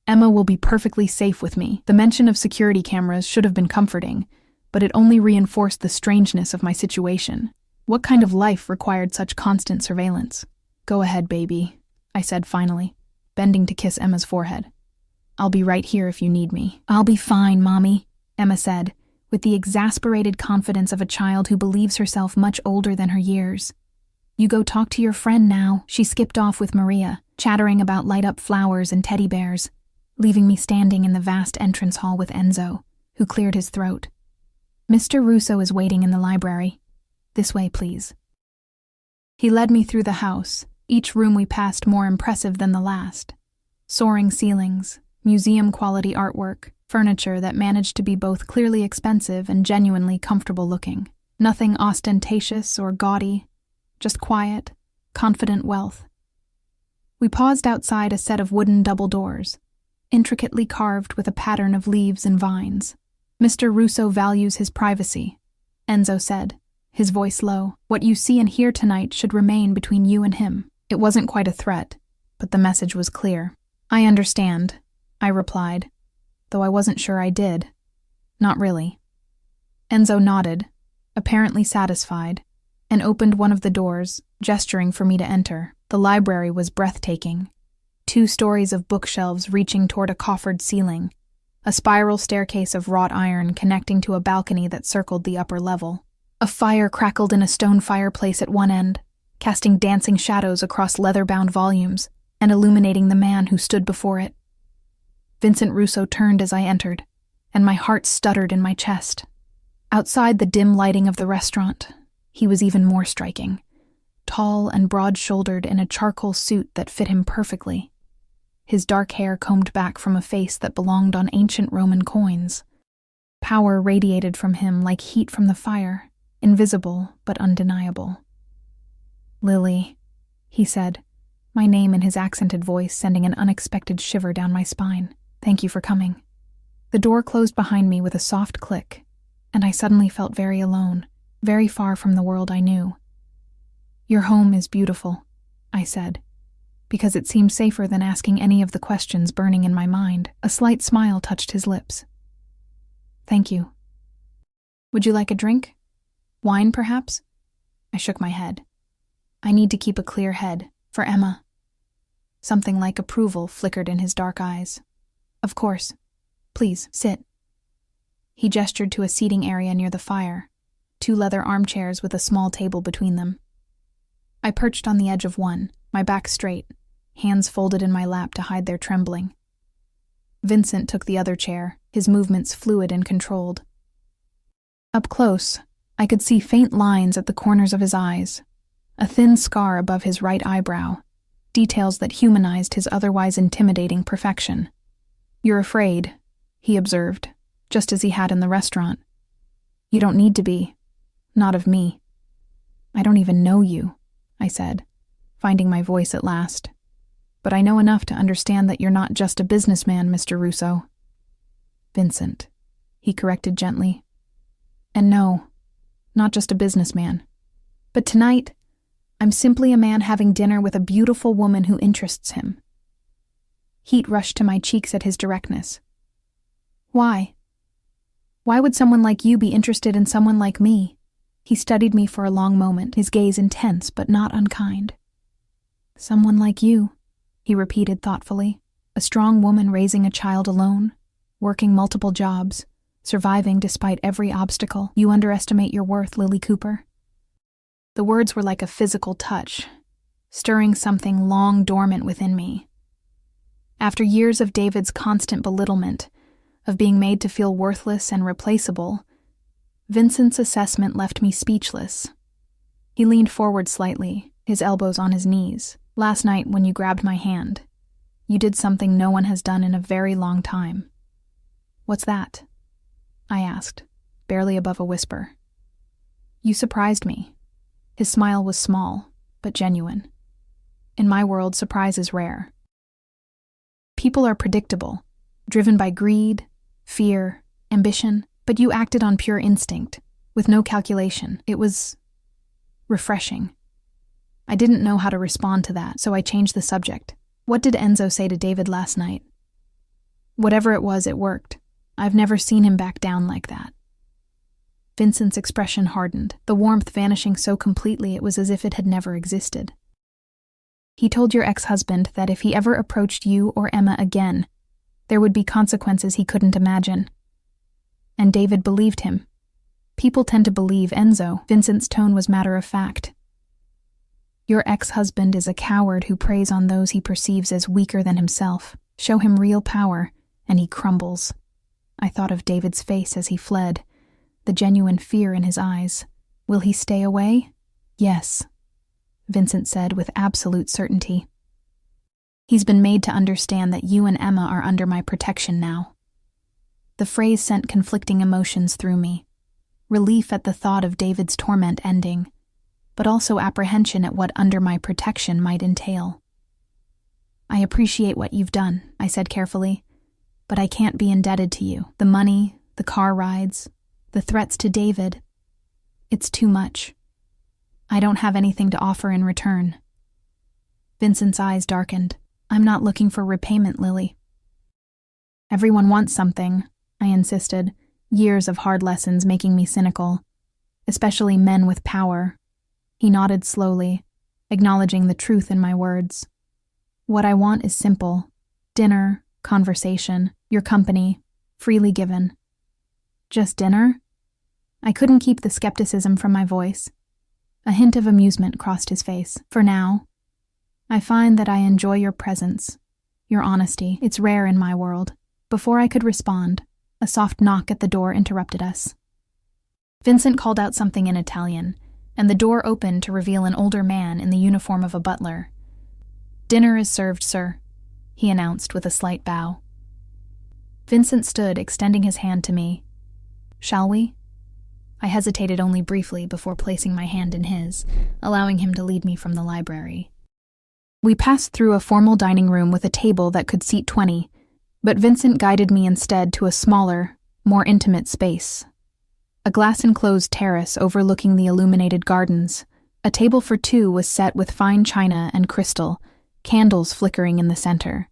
Emma will be perfectly safe with me." The mention of security cameras should have been comforting, but it only reinforced the strangeness of my situation. What kind of life required such constant surveillance? Go ahead, baby, I said finally, bending to kiss Emma's forehead. I'll be right here if you need me. I'll be fine, Mommy, Emma said, with the exasperated confidence of a child who believes herself much older than her years. You go talk to your friend now. She skipped off with Maria, chattering about light-up flowers and teddy bears, leaving me standing in the vast entrance hall with Enzo, who cleared his throat. Mr. Russo is waiting in the library. This way, please. He led me through the house, each room we passed more impressive than the last. Soaring ceilings, museum-quality artwork, furniture that managed to be both clearly expensive and genuinely comfortable looking. Nothing ostentatious or gaudy, just quiet, confident wealth. We paused outside a set of wooden double doors, intricately carved with a pattern of leaves and vines. Mr. Russo values his privacy, Enzo said, his voice low. What you see and hear tonight should remain between you and him. It wasn't quite a threat, but the message was clear. I understand, I replied, though I wasn't sure I did. Not really. Enzo nodded, apparently satisfied, and opened one of the doors, gesturing for me to enter. The library was breathtaking. 2 stories of bookshelves reaching toward a coffered ceiling, a spiral staircase of wrought iron connecting to a balcony that circled the upper level. A fire crackled in a stone fireplace at one end, casting dancing shadows across leather-bound volumes and illuminating the man who stood before it. Vincent Russo turned as I entered, and my heart stuttered in my chest. Outside the dim lighting of the restaurant, he was even more striking, tall and broad-shouldered in a charcoal suit that fit him perfectly. His dark hair combed back from a face that belonged on ancient Roman coins. Power radiated from him like heat from the fire, invisible but undeniable. Lily, he said, my name in his accented voice sending an unexpected shiver down my spine. Thank you for coming. The door closed behind me with a soft click, and I suddenly felt very alone, very far from the world I knew. Your home is beautiful, I said, because it seemed safer than asking any of the questions burning in my mind. A slight smile touched his lips. Thank you. Would you like a drink? Wine, perhaps? I shook my head. I need to keep a clear head, for Emma. Something like approval flickered in his dark eyes. Of course. Please, sit. He gestured to a seating area near the fire, 2 leather armchairs with a small table between them. I perched on the edge of one, my back straight, hands folded in my lap to hide their trembling. Vincent took the other chair, his movements fluid and controlled. Up close, I could see faint lines at the corners of his eyes, a thin scar above his right eyebrow, details that humanized his otherwise intimidating perfection. You're afraid, he observed, just as he had in the restaurant. You don't need to be. Not of me. I don't even know you, I said, finding my voice at last. But I know enough to understand that you're not just a businessman, Mr. Russo. Vincent, he corrected gently. And no, not just a businessman. But tonight, I'm simply a man having dinner with a beautiful woman who interests him. Heat rushed to my cheeks at his directness. Why? Why would someone like you be interested in someone like me? He studied me for a long moment, his gaze intense but not unkind. Someone like you, he repeated thoughtfully. A strong woman raising a child alone, working multiple jobs, surviving despite every obstacle. You underestimate your worth, Lily Cooper. The words were like a physical touch, stirring something long dormant within me. After years of David's constant belittlement, of being made to feel worthless and replaceable, Vincent's assessment left me speechless. He leaned forward slightly, his elbows on his knees. Last night, when you grabbed my hand, you did something no one has done in a very long time. What's that? I asked, barely above a whisper. You surprised me. His smile was small, but genuine. In my world, surprise is rare. People are predictable, driven by greed, fear, ambition, but you acted on pure instinct, with no calculation. It was refreshing. I didn't know how to respond to that, so I changed the subject. What did Enzo say to David last night? Whatever it was, it worked. I've never seen him back down like that. Vincent's expression hardened, the warmth vanishing so completely it was as if it had never existed. He told your ex-husband that if he ever approached you or Emma again, there would be consequences he couldn't imagine. And David believed him. People tend to believe Enzo. Vincent's tone was matter of fact. Your ex-husband is a coward who preys on those he perceives as weaker than himself. Show him real power, and he crumbles. I thought of David's face as he fled, the genuine fear in his eyes. Will he stay away? Yes, Vincent said with absolute certainty. He's been made to understand that you and Emma are under my protection now. The phrase sent conflicting emotions through me. Relief at the thought of David's torment ending, but also apprehension at what under my protection might entail. I appreciate what you've done, I said carefully, but I can't be indebted to you. The money, the car rides, the threats to David. It's too much. I don't have anything to offer in return. Vincent's eyes darkened. I'm not looking for repayment, Lily. Everyone wants something, I insisted, years of hard lessons making me cynical, especially men with power. He nodded slowly, acknowledging the truth in my words. What I want is simple. Dinner, conversation, your company, freely given. Just dinner? I couldn't keep the skepticism from my voice. A hint of amusement crossed his face. For now, I find that I enjoy your presence, your honesty. It's rare in my world. Before I could respond, a soft knock at the door interrupted us. Vincent called out something in Italian, and the door opened to reveal an older man in the uniform of a butler. Dinner is served, sir, he announced with a slight bow. Vincent stood, extending his hand to me. Shall we? I hesitated only briefly before placing my hand in his, allowing him to lead me from the library. We passed through a formal dining room with a table that could seat 20, but Vincent guided me instead to a smaller, more intimate space. A glass-enclosed terrace overlooking the illuminated gardens. A table for two was set with fine china and crystal, candles flickering in the center.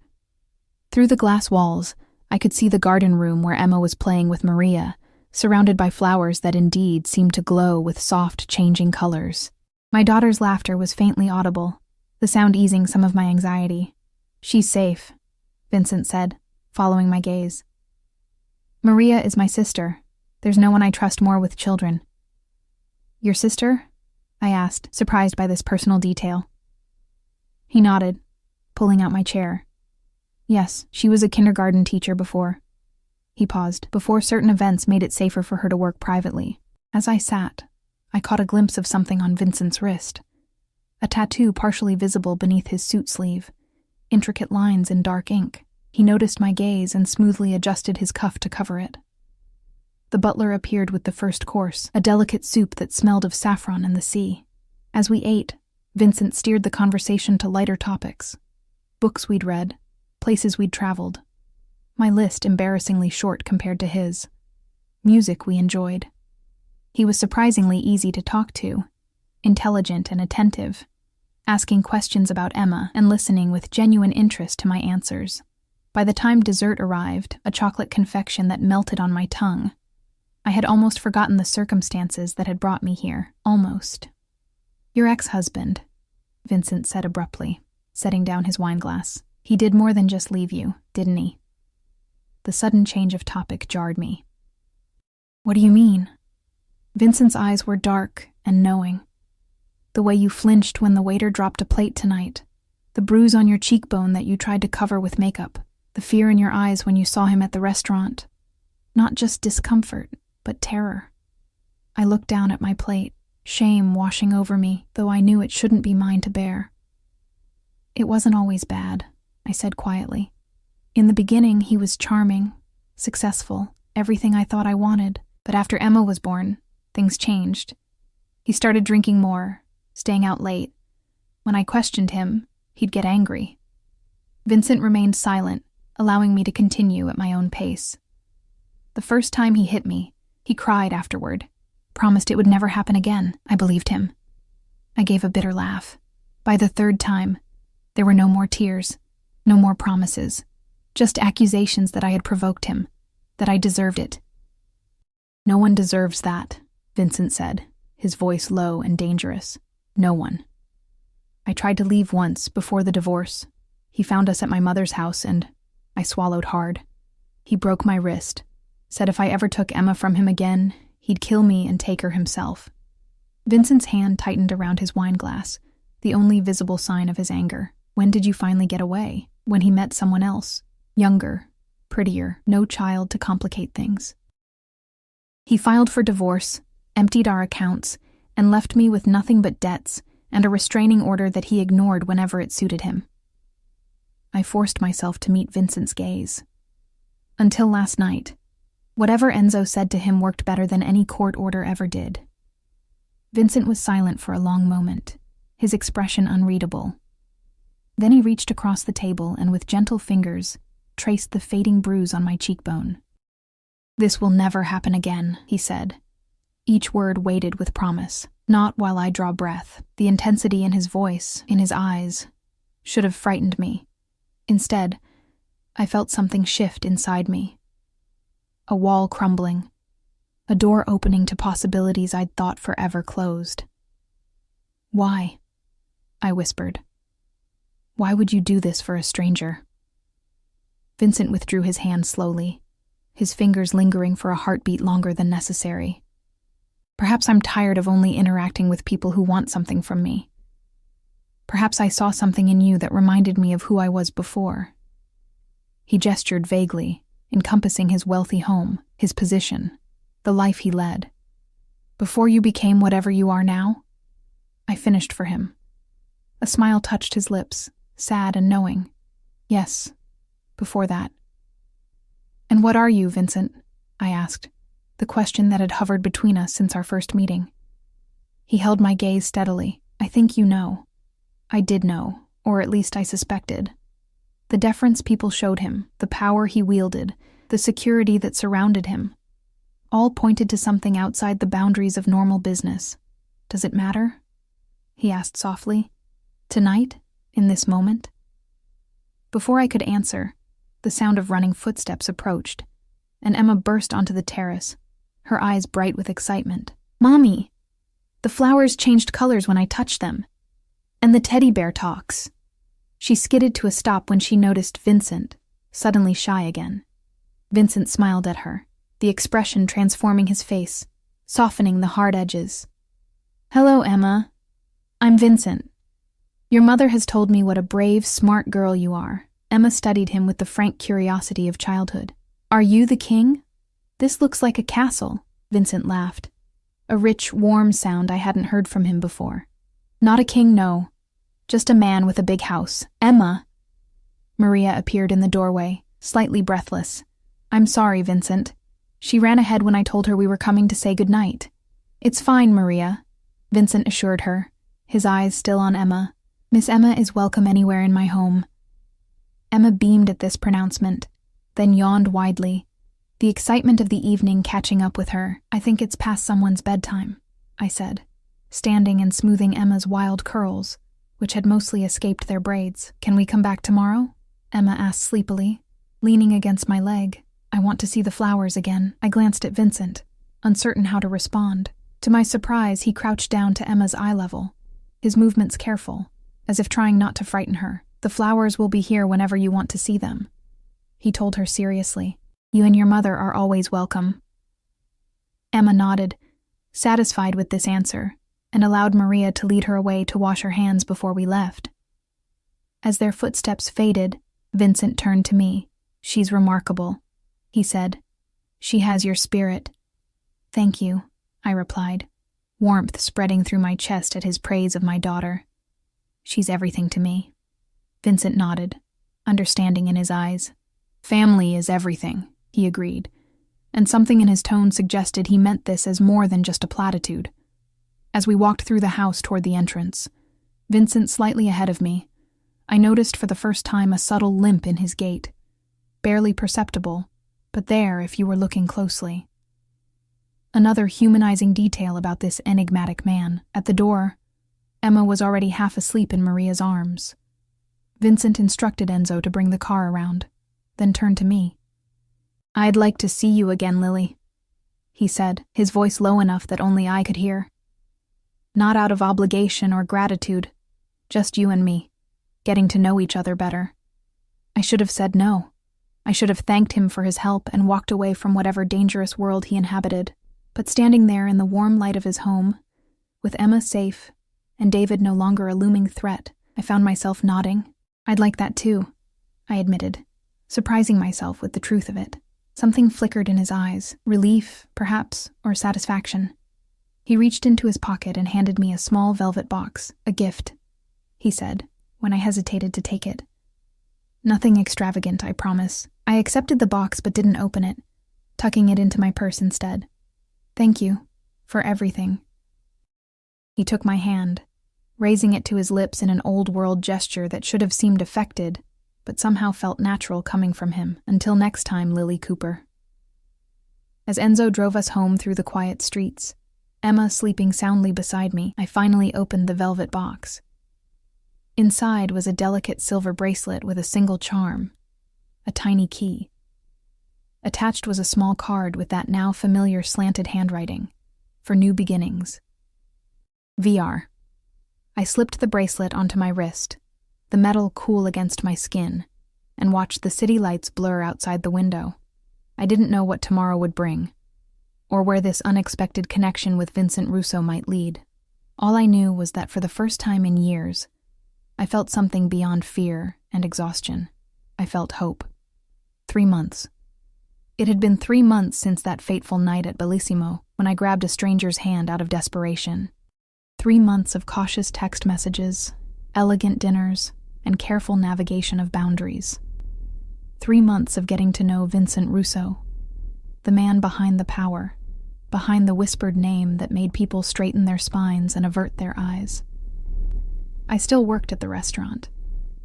Through the glass walls, I could see the garden room where Emma was playing with Maria, surrounded by flowers that indeed seemed to glow with soft, changing colors. My daughter's laughter was faintly audible, the sound easing some of my anxiety. She's safe, Vincent said, following my gaze. Maria is my sister. There's no one I trust more with children. Your sister? I asked, surprised by this personal detail. He nodded, pulling out my chair. Yes, she was a kindergarten teacher before. He paused, before certain events made it safer for her to work privately. As I sat, I caught a glimpse of something on Vincent's wrist. A tattoo partially visible beneath his suit sleeve, intricate lines in dark ink. He noticed my gaze and smoothly adjusted his cuff to cover it. The butler appeared with the first course, a delicate soup that smelled of saffron and the sea. As we ate, Vincent steered the conversation to lighter topics. Books we'd read, places we'd traveled. My list embarrassingly short compared to his. Music we enjoyed. He was surprisingly easy to talk to, intelligent and attentive, asking questions about Emma and listening with genuine interest to my answers. By the time dessert arrived, a chocolate confection that melted on my tongue, I had almost forgotten the circumstances that had brought me here. Almost. Your ex-husband, Vincent said abruptly, setting down his wineglass. He did more than just leave you, didn't he? The sudden change of topic jarred me. What do you mean? Vincent's eyes were dark and knowing. The way you flinched when the waiter dropped a plate tonight, the bruise on your cheekbone that you tried to cover with makeup, the fear in your eyes when you saw him at the restaurant. Not just discomfort, but terror. I looked down at my plate, shame washing over me, though I knew it shouldn't be mine to bear. It wasn't always bad, I said quietly. In the beginning, he was charming, successful, everything I thought I wanted. But after Emma was born, things changed. He started drinking more, staying out late. When I questioned him, he'd get angry. Vincent remained silent, allowing me to continue at my own pace. The first time he hit me, he cried afterward, promised it would never happen again. I believed him. I gave a bitter laugh. By the third time, there were no more tears, no more promises, just accusations that I had provoked him, that I deserved it. No one deserves that, Vincent said, his voice low and dangerous. No one. I tried to leave once, before the divorce. He found us at my mother's house and I swallowed hard. He broke my wrist, said if I ever took Emma from him again, he'd kill me and take her himself. Vincent's hand tightened around his wine glass, the only visible sign of his anger. When did you finally get away? When he met someone else? Younger, prettier, no child to complicate things. He filed for divorce, emptied our accounts, and left me with nothing but debts and a restraining order that he ignored whenever it suited him. I forced myself to meet Vincent's gaze. Until last night, whatever Enzo said to him worked better than any court order ever did. Vincent was silent for a long moment, his expression unreadable. Then he reached across the table and with gentle fingers traced the fading bruise on my cheekbone. "This will never happen again," he said, each word weighted with promise. "Not while I draw breath." The intensity in his voice, in his eyes, should have frightened me. Instead, I felt something shift inside me. A wall crumbling, a door opening to possibilities I'd thought forever closed. "Why?" I whispered. "Why would you do this for a stranger?" Vincent withdrew his hand slowly, his fingers lingering for a heartbeat longer than necessary. "Perhaps I'm tired of only interacting with people who want something from me. Perhaps I saw something in you that reminded me of who I was before." He gestured vaguely, encompassing his wealthy home, his position, the life he led. "Before you became whatever you are now?" I finished for him. A smile touched his lips, sad and knowing. "Yes, before that." "And what are you, Vincent?" I asked, the question that had hovered between us since our first meeting. He held my gaze steadily. "I think you know." I did know, or at least I suspected. The deference people showed him, the power he wielded, the security that surrounded him, all pointed to something outside the boundaries of normal business. "Does it matter?" he asked softly. "Tonight? In this moment?" Before I could answer, the sound of running footsteps approached, and Emma burst onto the terrace, her eyes bright with excitement. "Mommy! The flowers changed colors when I touched them. And the teddy bear talks." She skidded to a stop when she noticed Vincent, suddenly shy again. Vincent smiled at her, the expression transforming his face, softening the hard edges. "Hello, Emma. I'm Vincent. Your mother has told me what a brave, smart girl you are." Emma studied him with the frank curiosity of childhood. "Are you the king? This looks like a castle." Vincent laughed, a rich, warm sound I hadn't heard from him before. "Not a king, no. Just a man with a big house." "Emma!" Maria appeared in the doorway, slightly breathless. "I'm sorry, Vincent." She ran ahead when I told her we were coming to say goodnight. "It's fine, Maria," Vincent assured her, his eyes still on Emma. "Miss Emma is welcome anywhere in my home." Emma beamed at this pronouncement, then yawned widely, the excitement of the evening catching up with her. "I think it's past someone's bedtime," I said, standing and smoothing Emma's wild curls, which had mostly escaped their braids. "Can we come back tomorrow?" Emma asked sleepily, leaning against my leg. "I want to see the flowers again." I glanced at Vincent, uncertain how to respond. To my surprise, he crouched down to Emma's eye level, his movements careful, as if trying not to frighten her. "The flowers will be here whenever you want to see them," he told her seriously. "You and your mother are always welcome." Emma nodded, satisfied with this answer, and allowed Maria to lead her away to wash her hands before we left. As their footsteps faded, Vincent turned to me. "She's remarkable," he said. "She has your spirit." "Thank you," I replied, warmth spreading through my chest at his praise of my daughter. "She's everything to me." Vincent nodded, understanding in his eyes. "Family is everything," he agreed, and something in his tone suggested he meant this as more than just a platitude. As we walked through the house toward the entrance, Vincent slightly ahead of me, I noticed for the first time a subtle limp in his gait. Barely perceptible, but there if you were looking closely. Another humanizing detail about this enigmatic man. At the door, Emma was already half asleep in Maria's arms. Vincent instructed Enzo to bring the car around, then turned to me. "I'd like to see you again, Lily." he said, his voice low enough that only I could hear. Not out of obligation or gratitude, just you and me, getting to know each other better. I should have said no. I should have thanked him for his help and walked away from whatever dangerous world he inhabited. But standing there in the warm light of his home, with Emma safe and David no longer a looming threat, I found myself nodding. I'd like that too, I admitted, surprising myself with the truth of it. Something flickered in his eyes, relief, perhaps, or satisfaction. He reached into his pocket and handed me a small velvet box, a gift, he said, when I hesitated to take it. Nothing extravagant, I promise. I accepted the box but didn't open it, tucking it into my purse instead. Thank you, for everything. He took my hand, raising it to his lips in an old-world gesture that should have seemed affected, but somehow felt natural coming from him. Until next time, Lily Cooper. As Enzo drove us home through the quiet streets, Emma sleeping soundly beside me, I finally opened the velvet box. Inside was a delicate silver bracelet with a single charm, a tiny key. Attached was a small card with that now familiar slanted handwriting, for new beginnings. VR. I slipped the bracelet onto my wrist, the metal cool against my skin, and watched the city lights blur outside the window. I didn't know what tomorrow would bring, or where this unexpected connection with Vincent Russo might lead. All I knew was that for the first time in years, I felt something beyond fear and exhaustion. I felt hope. 3 months. It had been 3 months since that fateful night at Bellissimo when I grabbed a stranger's hand out of desperation. 3 months of cautious text messages, elegant dinners, and careful navigation of boundaries. 3 months of getting to know Vincent Russo, the man behind the power, behind the whispered name that made people straighten their spines and avert their eyes. I still worked at the restaurant,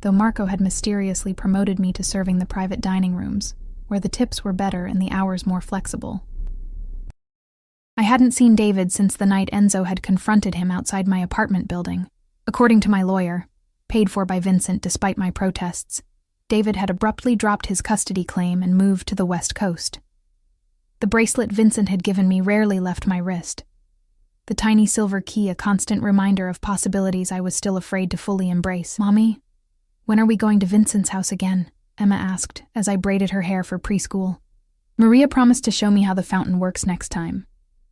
though Marco had mysteriously promoted me to serving the private dining rooms, where the tips were better and the hours more flexible. I hadn't seen David since the night Enzo had confronted him outside my apartment building. According to my lawyer, paid for by Vincent despite my protests, David had abruptly dropped his custody claim and moved to the West Coast. The bracelet Vincent had given me rarely left my wrist, the tiny silver key a constant reminder of possibilities I was still afraid to fully embrace. "Mommy, when are we going to Vincent's house again?" Emma asked as I braided her hair for preschool. "Maria promised to show me how the fountain works next time."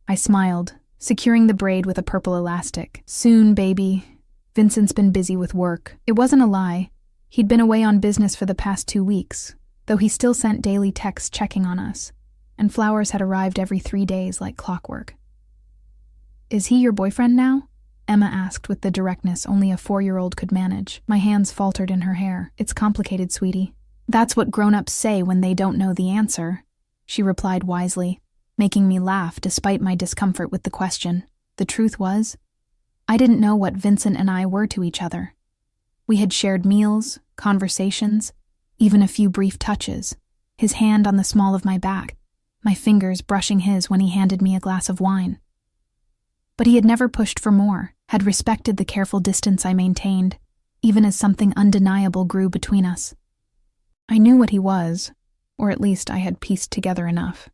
I smiled, securing the braid with a purple elastic. "Soon, baby. Vincent's been busy with work." It wasn't a lie. He'd been away on business for the past 2 weeks, though he still sent daily texts checking on us, and flowers had arrived every 3 days like clockwork. "Is he your boyfriend now?" Emma asked with the directness only a 4-year-old could manage. My hands faltered in her hair. "It's complicated, sweetie." "That's what grown-ups say when they don't know the answer," she replied wisely, making me laugh despite my discomfort with the question. The truth was, I didn't know what Vincent and I were to each other. We had shared meals, conversations, even a few brief touches, his hand on the small of my back, my fingers brushing his when he handed me a glass of wine. But he had never pushed for more, had respected the careful distance I maintained, even as something undeniable grew between us. I knew what he was, or at least I had pieced together enough.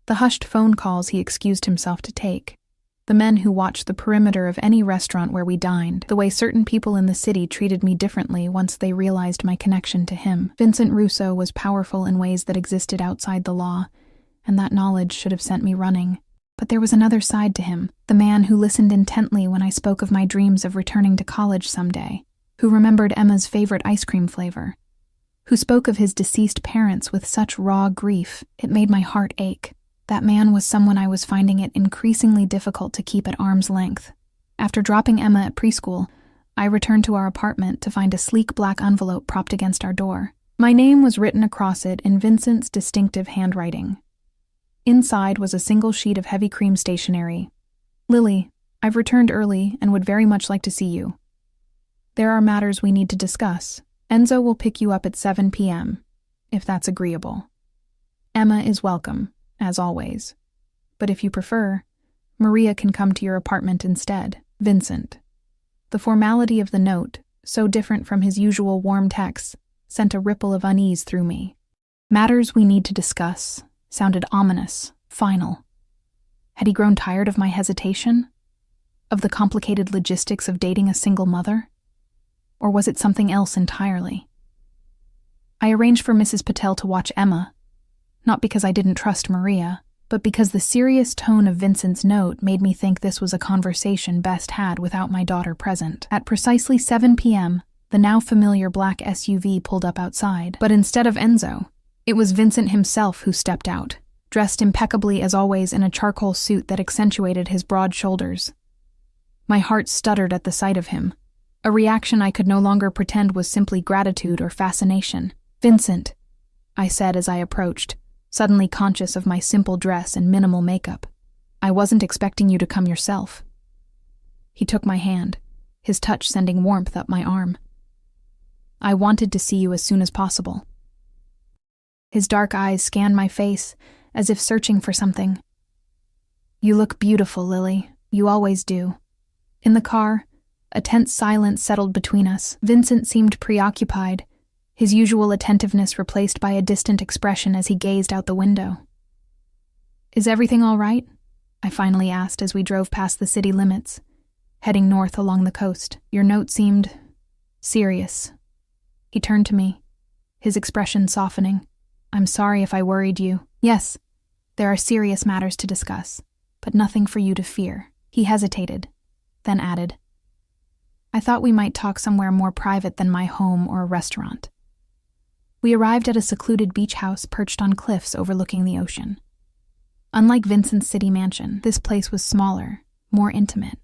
The hushed phone calls he excused himself to take, the men who watched the perimeter of any restaurant where we dined, the way certain people in the city treated me differently once they realized my connection to him. Vincent Russo was powerful in ways that existed outside the law, and that knowledge should have sent me running. But there was another side to him, the man who listened intently when I spoke of my dreams of returning to college someday, who remembered Emma's favorite ice cream flavor, who spoke of his deceased parents with such raw grief it made my heart ache. That man was someone I was finding it increasingly difficult to keep at arm's length. After dropping Emma at preschool, I returned to our apartment to find a sleek black envelope propped against our door. My name was written across it in Vincent's distinctive handwriting. Inside was a single sheet of heavy cream stationery. "Lily, I've returned early and would very much like to see you. There are matters we need to discuss. Enzo will pick you up at 7 p.m., if that's agreeable. Emma is welcome, as always. But if you prefer, Maria can come to your apartment instead. Vincent." The formality of the note, so different from his usual warm texts, sent a ripple of unease through me. Matters we need to discuss sounded ominous, final. Had he grown tired of my hesitation? Of the complicated logistics of dating a single mother? Or was it something else entirely? I arranged for Mrs. Patel to watch Emma, not because I didn't trust Maria, but because the serious tone of Vincent's note made me think this was a conversation best had without my daughter present. At precisely 7 p.m., the now familiar black SUV pulled up outside, but instead of Enzo, it was Vincent himself who stepped out, dressed impeccably as always in a charcoal suit that accentuated his broad shoulders. My heart stuttered at the sight of him, a reaction I could no longer pretend was simply gratitude or fascination. "Vincent," I said as I approached, suddenly conscious of my simple dress and minimal makeup. "I wasn't expecting you to come yourself." He took my hand, his touch sending warmth up my arm. "I wanted to see you as soon as possible." His dark eyes scanned my face, as if searching for something. "You look beautiful, Lily. You always do." In the car, a tense silence settled between us. Vincent seemed preoccupied, his usual attentiveness replaced by a distant expression as he gazed out the window. "Is everything all right?" I finally asked as we drove past the city limits, heading north along the coast. "Your note seemed serious." He turned to me, his expression softening. "I'm sorry if I worried you. Yes, there are serious matters to discuss, but nothing for you to fear." He hesitated, then added, "I thought we might talk somewhere more private than my home or a restaurant." We arrived at a secluded beach house perched on cliffs overlooking the ocean. Unlike Vincent's city mansion, this place was smaller, more intimate,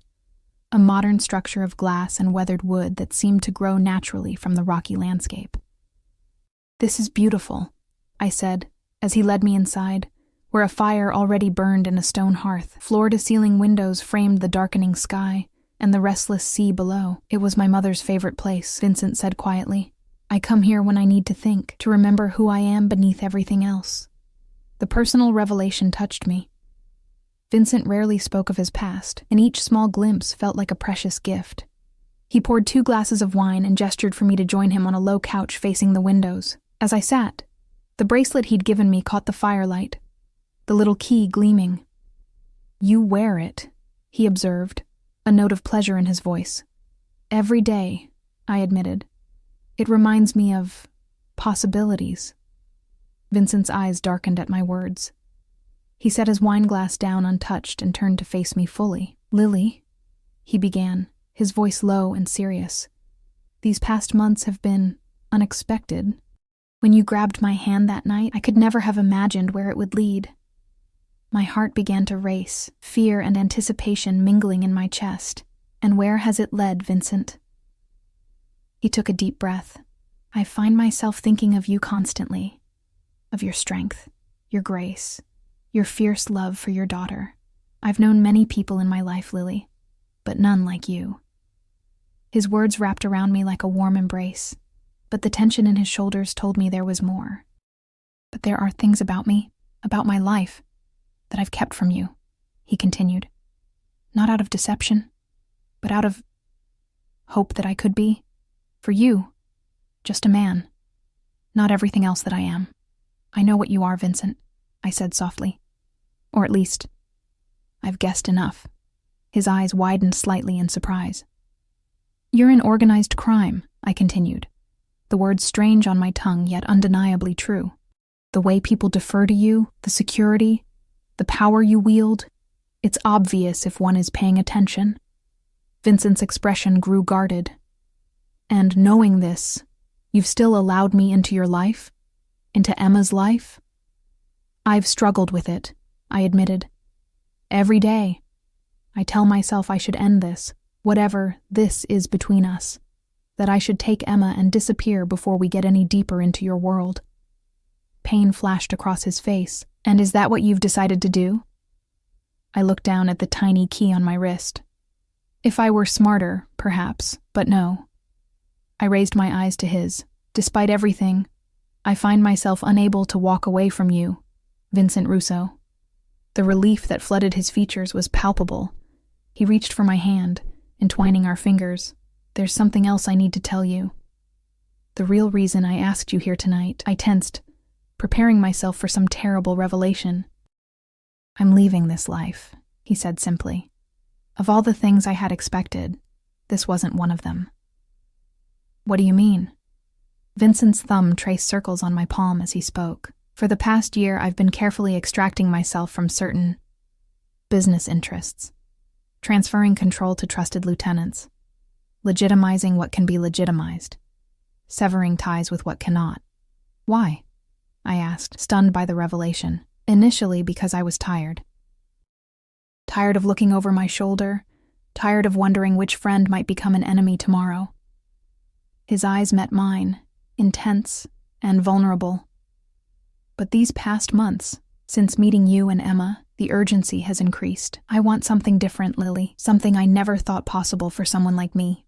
a modern structure of glass and weathered wood that seemed to grow naturally from the rocky landscape. "This is beautiful," I said, as he led me inside, where a fire already burned in a stone hearth. Floor-to-ceiling windows framed the darkening sky and the restless sea below. "It was my mother's favorite place," Vincent said quietly. "I come here when I need to think, to remember who I am beneath everything else." The personal revelation touched me. Vincent rarely spoke of his past, and each small glimpse felt like a precious gift. He poured 2 glasses of wine and gestured for me to join him on a low couch facing the windows. As I sat, the bracelet he'd given me caught the firelight, the little key gleaming. "You wear it," he observed, a note of pleasure in his voice. "Every day," I admitted. "It reminds me of possibilities." Vincent's eyes darkened at my words. He set his wine glass down untouched and turned to face me fully. "Lily," he began, his voice low and serious, "these past months have been unexpected. When you grabbed my hand that night, I could never have imagined where it would lead." My heart began to race, fear and anticipation mingling in my chest. "And where has it led, Vincent?" He took a deep breath. "I find myself thinking of you constantly, of your strength, your grace, your fierce love for your daughter. I've known many people in my life, Lily, but none like you." His words wrapped around me like a warm embrace, but the tension in his shoulders told me there was more. "But there are things about me, about my life, that I've kept from you," he continued. "Not out of deception, but out of hope that I could be, for you, just a man, not everything else that I am." "I know what you are, Vincent," I said softly. "Or at least, I've guessed enough." His eyes widened slightly in surprise. "You're in organized crime," I continued, the words strange on my tongue yet undeniably true. "The way people defer to you, the security, the power you wield, it's obvious if one is paying attention." Vincent's expression grew guarded. "And knowing this, you've still allowed me into your life? Into Emma's life?" "I've struggled with it," I admitted. "Every day, I tell myself I should end this, whatever this is between us, that I should take Emma and disappear before we get any deeper into your world." Pain flashed across his face. "And is that what you've decided to do?" I looked down at the tiny key on my wrist. "If I were smarter, perhaps, but no." I raised my eyes to his. "Despite everything, I find myself unable to walk away from you, Vincent Russo." The relief that flooded his features was palpable. He reached for my hand, entwining our fingers. "There's something else I need to tell you. The real reason I asked you here tonight." I tensed, preparing myself for some terrible revelation. "I'm leaving this life." he said simply. Of all the things I had expected, this wasn't one of them. What do you mean? Vincent's thumb traced circles on my palm as he spoke. For the past year, I've been carefully extracting myself from certain business interests, transferring control to trusted lieutenants, legitimizing what can be legitimized, severing ties with what cannot. Why? I asked, stunned by the revelation. Initially because I was tired. Tired of looking over my shoulder, tired of wondering which friend might become an enemy tomorrow. His eyes met mine, intense and vulnerable. But these past months, since meeting you and Emma, the urgency has increased. I want something different, Lily, something I never thought possible for someone like me.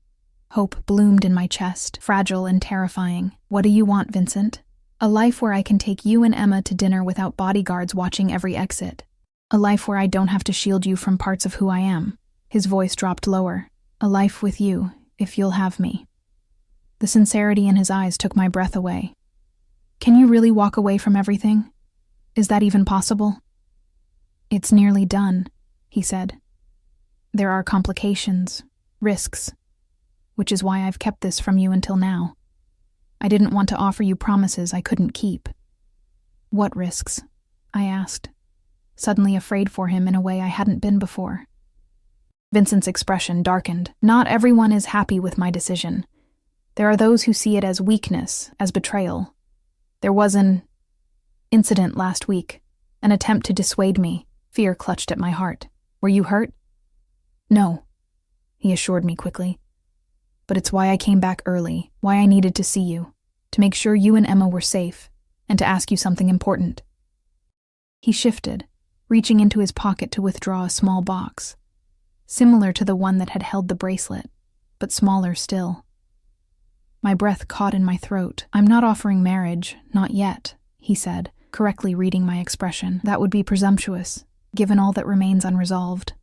Hope bloomed in my chest, fragile and terrifying. What do you want, Vincent? A life where I can take you and Emma to dinner without bodyguards watching every exit. A life where I don't have to shield you from parts of who I am. His voice dropped lower. A life with you, if you'll have me. The sincerity in his eyes took my breath away. Can you really walk away from everything? Is that even possible? It's nearly done, he said. There are complications, risks, which is why I've kept this from you until now. I didn't want to offer you promises I couldn't keep. What risks? I asked, suddenly afraid for him in a way I hadn't been before. Vincent's expression darkened. Not everyone is happy with my decision. There are those who see it as weakness, as betrayal. There was an incident last week, an attempt to dissuade me. Fear clutched at my heart. Were you hurt? No, he assured me quickly. But it's why I came back early, why I needed to see you, to make sure you and Emma were safe, and to ask you something important. He shifted, reaching into his pocket to withdraw a small box, similar to the one that had held the bracelet, but smaller still. My breath caught in my throat. I'm not offering marriage, not yet, he said, correctly reading my expression. That would be presumptuous, given all that remains unresolved.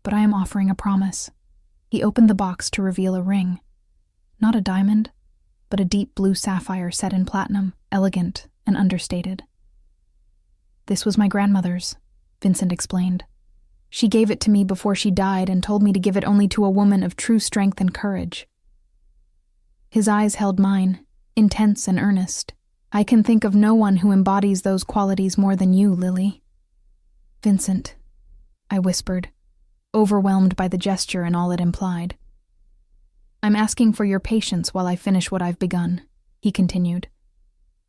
But I am offering a promise. He opened the box to reveal a ring. Not a diamond, but a deep blue sapphire set in platinum, elegant and understated. This was my grandmother's, Vincent explained. She gave it to me before she died and told me to give it only to a woman of true strength and courage. His eyes held mine, intense and earnest. I can think of no one who embodies those qualities more than you, Lily. Vincent, I whispered, overwhelmed by the gesture and all it implied. I'm asking for your patience while I finish what I've begun, he continued.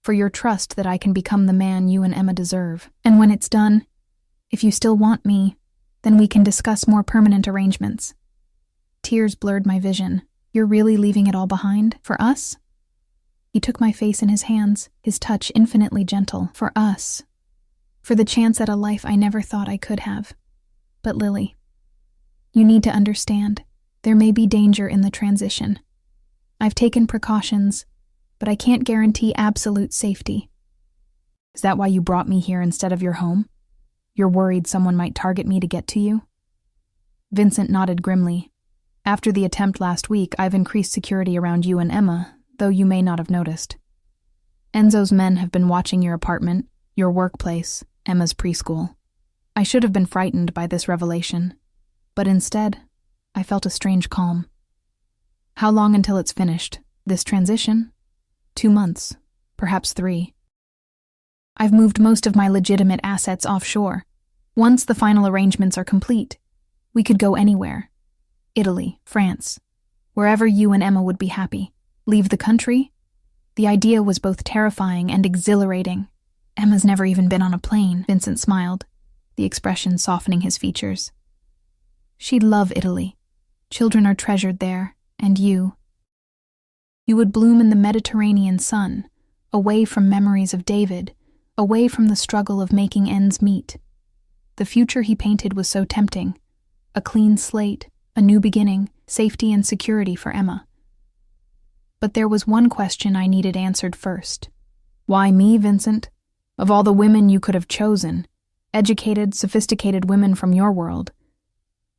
For your trust that I can become the man you and Emma deserve. And when it's done, if you still want me, then we can discuss more permanent arrangements. Tears blurred my vision. You're really leaving it all behind? For us? He took my face in his hands, his touch infinitely gentle. For us. For the chance at a life I never thought I could have. But Lily, you need to understand, there may be danger in the transition. I've taken precautions, but I can't guarantee absolute safety. Is that why you brought me here instead of your home? You're worried someone might target me to get to you? Vincent nodded grimly. After the attempt last week, I've increased security around you and Emma, though you may not have noticed. Enzo's men have been watching your apartment, your workplace, Emma's preschool. I should have been frightened by this revelation, but instead, I felt a strange calm. How long until it's finished? This transition? 2 months, perhaps 3. I've moved most of my legitimate assets offshore. Once the final arrangements are complete, we could go anywhere. Italy, France, wherever you and Emma would be happy. Leave the country? The idea was both terrifying and exhilarating. Emma's never even been on a plane, Vincent smiled, the expression softening his features. She'd love Italy. Children are treasured there, and you. You would bloom in the Mediterranean sun, away from memories of David, away from the struggle of making ends meet. The future he painted was so tempting. A clean slate, a new beginning, safety and security for Emma. But there was one question I needed answered first. Why me, Vincent? Of all the women you could have chosen, educated, sophisticated women from your world,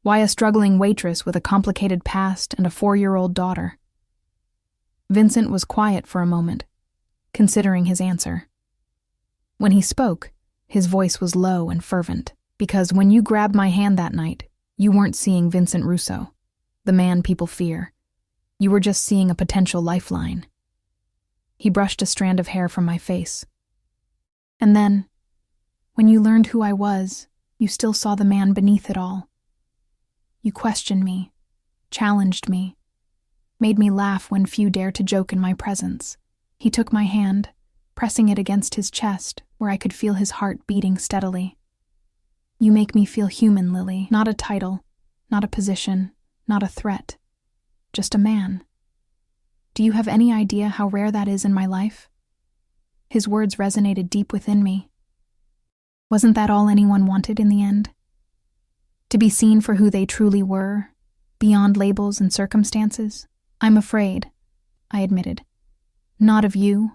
why a struggling waitress with a complicated past and a 4-year-old daughter? Vincent was quiet for a moment, considering his answer. When he spoke, his voice was low and fervent. Because when you grabbed my hand that night, you weren't seeing Vincent Russo, the man people fear. You were just seeing a potential lifeline. He brushed a strand of hair from my face. And then, when you learned who I was, you still saw the man beneath it all. You questioned me, challenged me, made me laugh when few dared to joke in my presence. He took my hand, pressing it against his chest, where I could feel his heart beating steadily. You make me feel human, Lily, not a title, not a position, not a threat, just a man. Do you have any idea how rare that is in my life? His words resonated deep within me. Wasn't that all anyone wanted in the end? To be seen for who they truly were, beyond labels and circumstances? I'm afraid, I admitted. Not of you,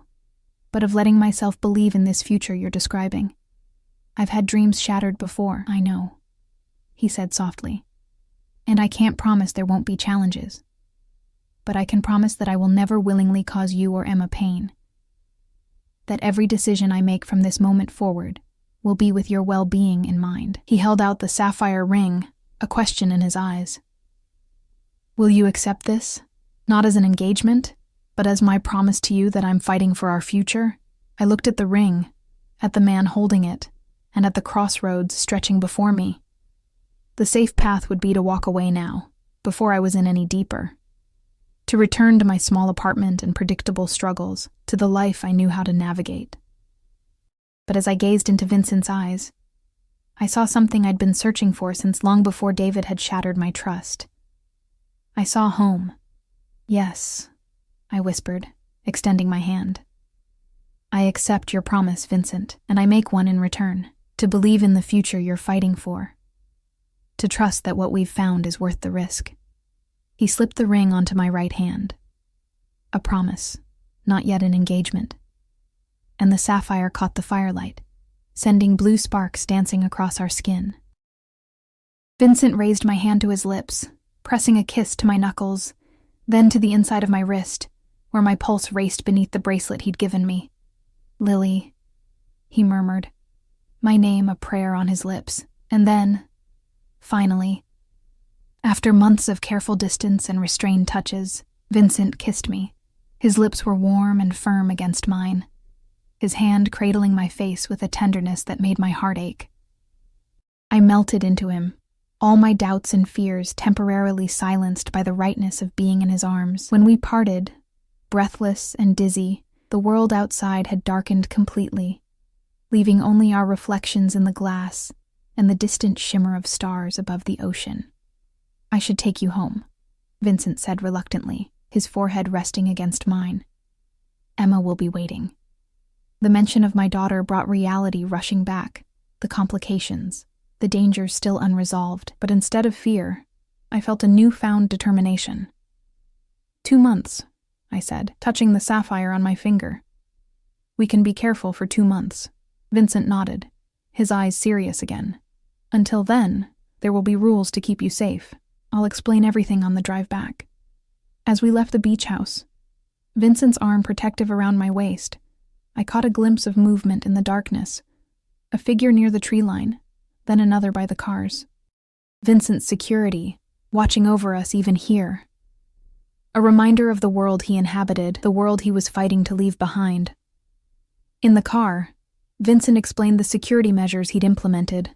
but of letting myself believe in this future you're describing. I've had dreams shattered before, I know, he said softly. And I can't promise there won't be challenges. But I can promise that I will never willingly cause you or Emma pain. That every decision I make from this moment forward will be with your well-being in mind. He held out the sapphire ring, a question in his eyes. Will you accept this? Not as an engagement, but as my promise to you that I'm fighting for our future? I looked at the ring, at the man holding it, and at the crossroads stretching before me. The safe path would be to walk away now, before I was in any deeper. To return to my small apartment and predictable struggles, to the life I knew how to navigate. But as I gazed into Vincent's eyes, I saw something I'd been searching for since long before David had shattered my trust. I saw home. Yes, I whispered, extending my hand. I accept your promise, Vincent, and I make one in return. To believe in the future you're fighting for. To trust that what we've found is worth the risk. He slipped the ring onto my right hand. A promise, not yet an engagement. And the sapphire caught the firelight, sending blue sparks dancing across our skin. Vincent raised my hand to his lips, pressing a kiss to my knuckles, then to the inside of my wrist, where my pulse raced beneath the bracelet he'd given me. Lily, he murmured, my name a prayer on his lips, and then, finally, after months of careful distance and restrained touches, Vincent kissed me. His lips were warm and firm against mine, his hand cradling my face with a tenderness that made my heart ache. I melted into him, all my doubts and fears temporarily silenced by the rightness of being in his arms. When we parted, breathless and dizzy, the world outside had darkened completely, leaving only our reflections in the glass and the distant shimmer of stars above the ocean. I should take you home, Vincent said reluctantly, his forehead resting against mine. Emma will be waiting. The mention of my daughter brought reality rushing back, the complications, the dangers still unresolved, but instead of fear, I felt a newfound determination. 2 months, I said, touching the sapphire on my finger. We can be careful for 2 months. Vincent nodded, his eyes serious again. Until then, there will be rules to keep you safe. I'll explain everything on the drive back. As we left the beach house, Vincent's arm protective around my waist, I caught a glimpse of movement in the darkness, a figure near the tree line, then another by the cars. Vincent's security, watching over us even here. A reminder of the world he inhabited, the world he was fighting to leave behind. In the car, Vincent explained the security measures he'd implemented,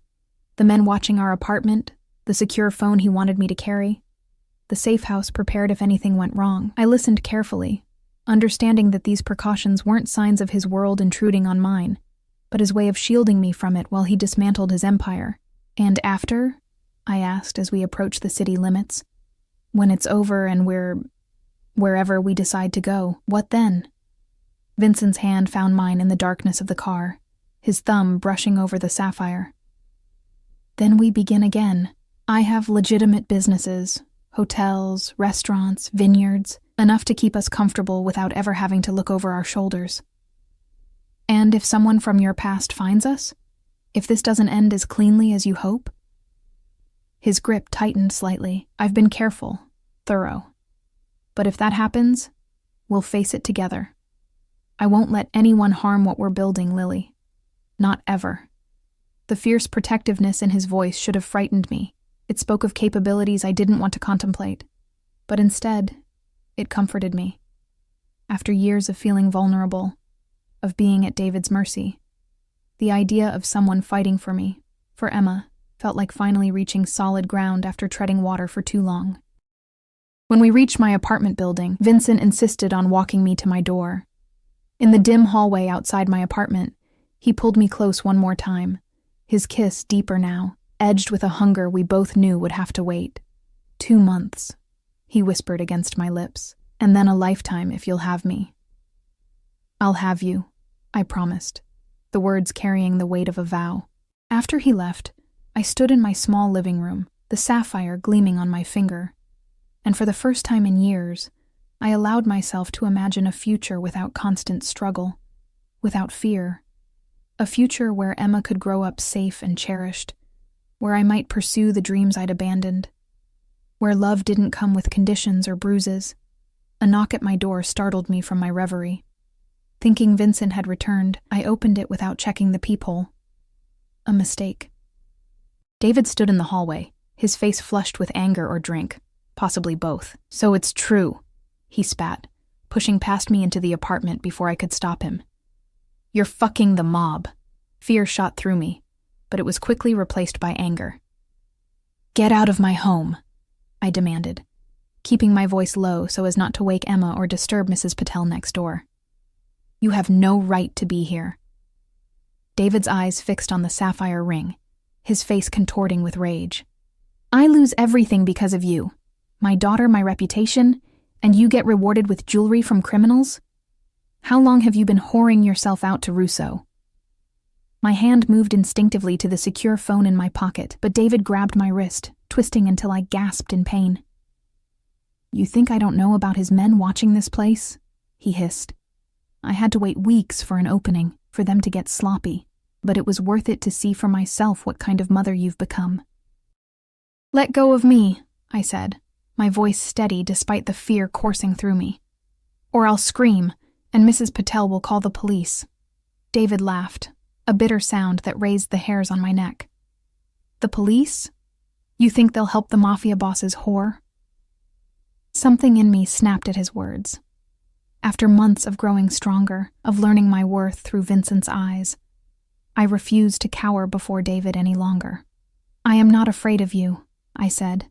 the men watching our apartment, the secure phone he wanted me to carry, the safe house prepared if anything went wrong. I listened carefully, understanding that these precautions weren't signs of his world intruding on mine, but his way of shielding me from it while he dismantled his empire. And after? I asked as we approached the city limits. When it's over and we're wherever we decide to go, what then? Vincent's hand found mine in the darkness of the car, his thumb brushing over the sapphire. Then we begin again. I have legitimate businesses, hotels, restaurants, vineyards, enough to keep us comfortable without ever having to look over our shoulders. And if someone from your past finds us? If this doesn't end as cleanly as you hope? His grip tightened slightly. I've been careful, thorough. But if that happens, we'll face it together. I won't let anyone harm what we're building, Lily. Not ever. The fierce protectiveness in his voice should have frightened me. It spoke of capabilities I didn't want to contemplate. But instead, it comforted me. After years of feeling vulnerable, of being at David's mercy, the idea of someone fighting for me, for Emma, felt like finally reaching solid ground after treading water for too long. When we reached my apartment building, Vincent insisted on walking me to my door. In the dim hallway outside my apartment, he pulled me close one more time, his kiss deeper now, edged with a hunger we both knew would have to wait. 2 months, he whispered against my lips, and then a lifetime if you'll have me. I'll have you, I promised, the words carrying the weight of a vow. After he left, I stood in my small living room, the sapphire gleaming on my finger, and for the first time in years, I allowed myself to imagine a future without constant struggle, without fear. A future where Emma could grow up safe and cherished, where I might pursue the dreams I'd abandoned, where love didn't come with conditions or bruises. A knock at my door startled me from my reverie. Thinking Vincent had returned, I opened it without checking the peephole. A mistake. David stood in the hallway, his face flushed with anger or drink, possibly both. "So it's true," he spat, pushing past me into the apartment before I could stop him. "You're fucking the mob." Fear shot through me, but it was quickly replaced by anger. "Get out of my home," I demanded, keeping my voice low so as not to wake Emma or disturb Mrs. Patel next door. "You have no right to be here." David's eyes fixed on the sapphire ring, his face contorting with rage. "I lose everything because of you. My daughter, my reputation, and you get rewarded with jewelry from criminals? How long have you been whoring yourself out to Russo?" My hand moved instinctively to the secure phone in my pocket, but David grabbed my wrist, twisting until I gasped in pain. "You think I don't know about his men watching this place?" he hissed. I had to wait weeks for an opening, for them to get sloppy, but it was worth it to see for myself what kind of mother you've become. "Let go of me," I said, my voice steady despite the fear coursing through me. "Or I'll scream, and Mrs. Patel will call the police." David laughed, a bitter sound that raised the hairs on my neck. "The police? You think they'll help the mafia boss's whore?" Something in me snapped at his words. After months of growing stronger, of learning my worth through Vincent's eyes, I refused to cower before David any longer. "I am not afraid of you," I said,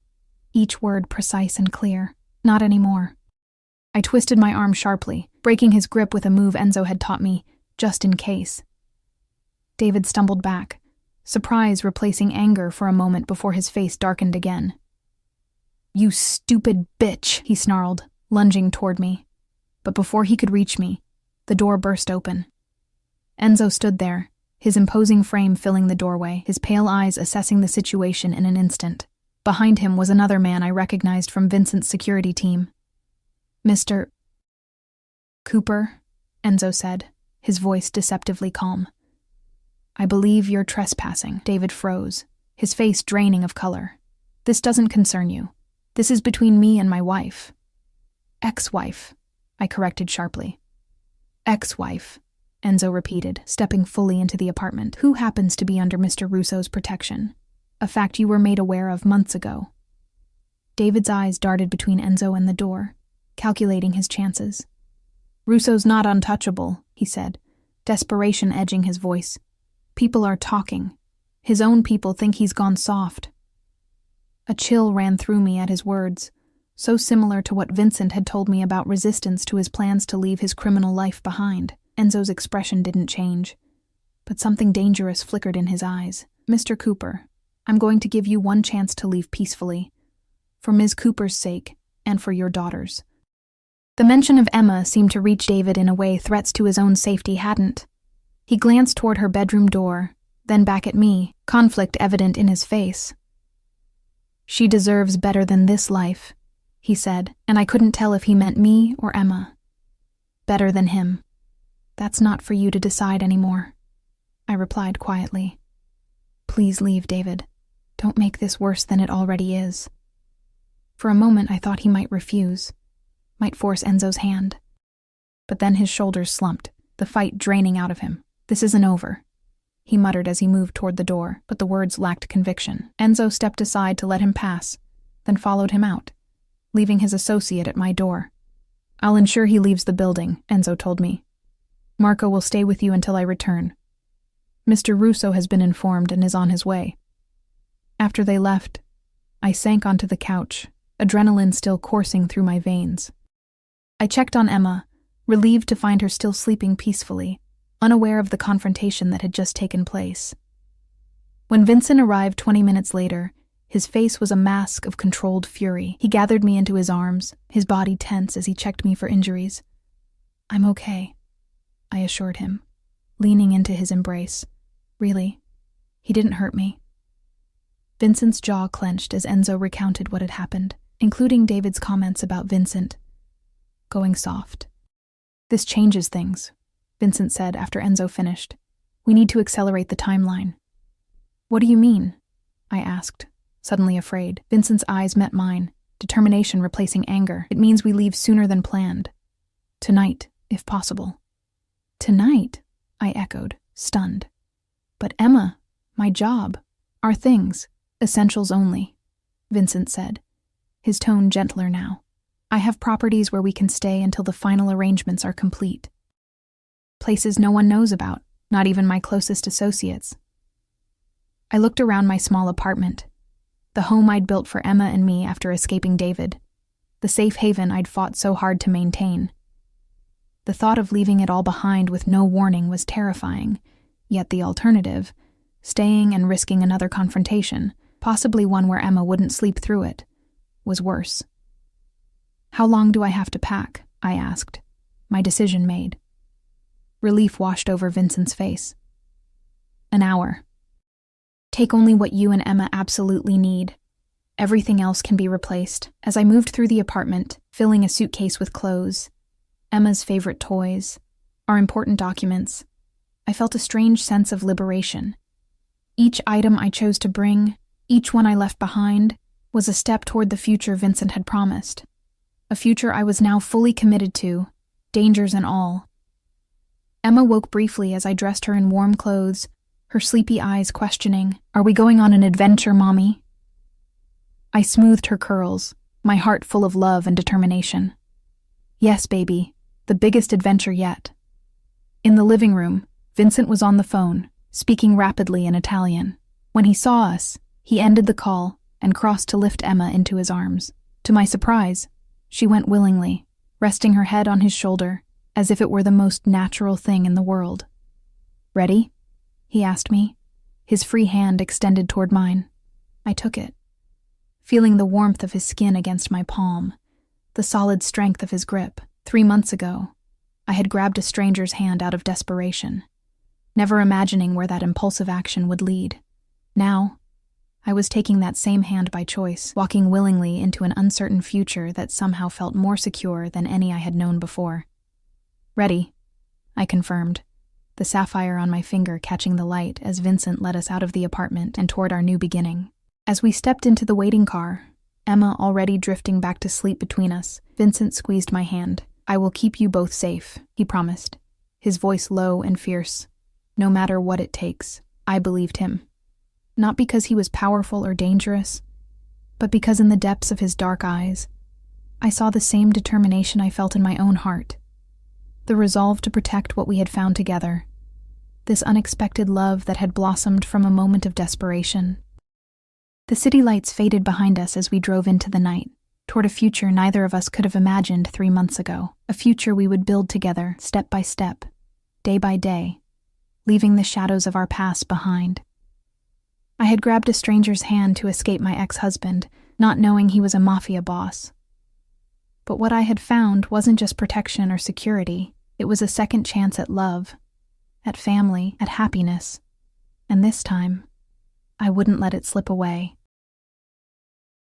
each word precise and clear. "Not anymore." I twisted my arm sharply, breaking his grip with a move Enzo had taught me, just in case. David stumbled back, surprise replacing anger for a moment before his face darkened again. "You stupid bitch," he snarled, lunging toward me. But before he could reach me, the door burst open. Enzo stood there, his imposing frame filling the doorway, his pale eyes assessing the situation in an instant. Behind him was another man I recognized from Vincent's security team. "Mr. Cooper," Enzo said, his voice deceptively calm. "I believe you're trespassing." David froze, his face draining of color. "This doesn't concern you. This is between me and my wife." "Ex-wife," I corrected sharply. "Ex-wife," Enzo repeated, stepping fully into the apartment. "Who happens to be under Mr. Russo's protection? A fact you were made aware of months ago." David's eyes darted between Enzo and the door, calculating his chances. "Russo's not untouchable," he said, desperation edging his voice. "People are talking. His own people think he's gone soft." A chill ran through me at his words, so similar to what Vincent had told me about resistance to his plans to leave his criminal life behind. Enzo's expression didn't change, but something dangerous flickered in his eyes. "Mr. Cooper, I'm going to give you one chance to leave peacefully, for Ms. Cooper's sake and for your daughter's." The mention of Emma seemed to reach David in a way threats to his own safety hadn't. He glanced toward her bedroom door, then back at me, conflict evident in his face. "She deserves better than this life," he said, and I couldn't tell if he meant me or Emma. "Better than him. That's not for you to decide anymore," I replied quietly. "Please leave, David. Don't make this worse than it already is." For a moment I thought he might refuse, might force Enzo's hand. But then his shoulders slumped, the fight draining out of him. "This isn't over," he muttered as he moved toward the door, but the words lacked conviction. Enzo stepped aside to let him pass, then followed him out, leaving his associate at my door. "I'll ensure he leaves the building," Enzo told me. "Marco will stay with you until I return. Mr. Russo has been informed and is on his way." After they left, I sank onto the couch, adrenaline still coursing through my veins. I checked on Emma, relieved to find her still sleeping peacefully, unaware of the confrontation that had just taken place. When Vincent arrived 20 minutes later, his face was a mask of controlled fury. He gathered me into his arms, his body tense as he checked me for injuries. "I'm okay," I assured him, leaning into his embrace. "Really, he didn't hurt me." Vincent's jaw clenched as Enzo recounted what had happened, including David's comments about Vincent going soft. "This changes things," Vincent said after Enzo finished. "We need to accelerate the timeline." "What do you mean?" I asked, suddenly afraid. Vincent's eyes met mine, determination replacing anger. "It means we leave sooner than planned. Tonight, if possible." "Tonight?" I echoed, stunned. "But Emma, my job, our things, essentials only," Vincent said, his tone gentler now. "I have properties where we can stay until the final arrangements are complete. Places no one knows about, not even my closest associates." I looked around my small apartment, the home I'd built for Emma and me after escaping David, the safe haven I'd fought so hard to maintain. The thought of leaving it all behind with no warning was terrifying, yet the alternative, staying and risking another confrontation, possibly one where Emma wouldn't sleep through it, was worse. "How long do I have to pack?" I asked, my decision made. Relief washed over Vincent's face. "An hour. Take only what you and Emma absolutely need. Everything else can be replaced." As I moved through the apartment, filling a suitcase with clothes, Emma's favorite toys, our important documents, I felt a strange sense of liberation. Each item I chose to bring, each one I left behind, was a step toward the future Vincent had promised. A future I was now fully committed to, dangers and all. Emma woke briefly as I dressed her in warm clothes, her sleepy eyes questioning, "Are we going on an adventure, Mommy?" I smoothed her curls, my heart full of love and determination. "Yes, baby, the biggest adventure yet." In the living room, Vincent was on the phone, speaking rapidly in Italian. When he saw us, he ended the call and crossed to lift Emma into his arms. To my surprise, she went willingly, resting her head on his shoulder, as if it were the most natural thing in the world. "Ready?" he asked me, his free hand extended toward mine. I took it, feeling the warmth of his skin against my palm, the solid strength of his grip. 3 months ago, I had grabbed a stranger's hand out of desperation, never imagining where that impulsive action would lead. Now, I was taking that same hand by choice, walking willingly into an uncertain future that somehow felt more secure than any I had known before. "Ready," I confirmed, the sapphire on my finger catching the light as Vincent led us out of the apartment and toward our new beginning. As we stepped into the waiting car, Emma already drifting back to sleep between us, Vincent squeezed my hand. "I will keep you both safe," he promised, his voice low and fierce. No matter what it takes. I believed him. Not because he was powerful or dangerous, but because in the depths of his dark eyes, I saw the same determination I felt in my own heart. The resolve to protect what we had found together. This unexpected love that had blossomed from a moment of desperation. The city lights faded behind us as we drove into the night, toward a future neither of us could have imagined 3 months ago. A future we would build together, step by step, day by day, leaving the shadows of our past behind. I had grabbed a stranger's hand to escape my ex-husband, not knowing he was a mafia boss. But what I had found wasn't just protection or security. It was a second chance at love, at family, at happiness. And this time, I wouldn't let it slip away.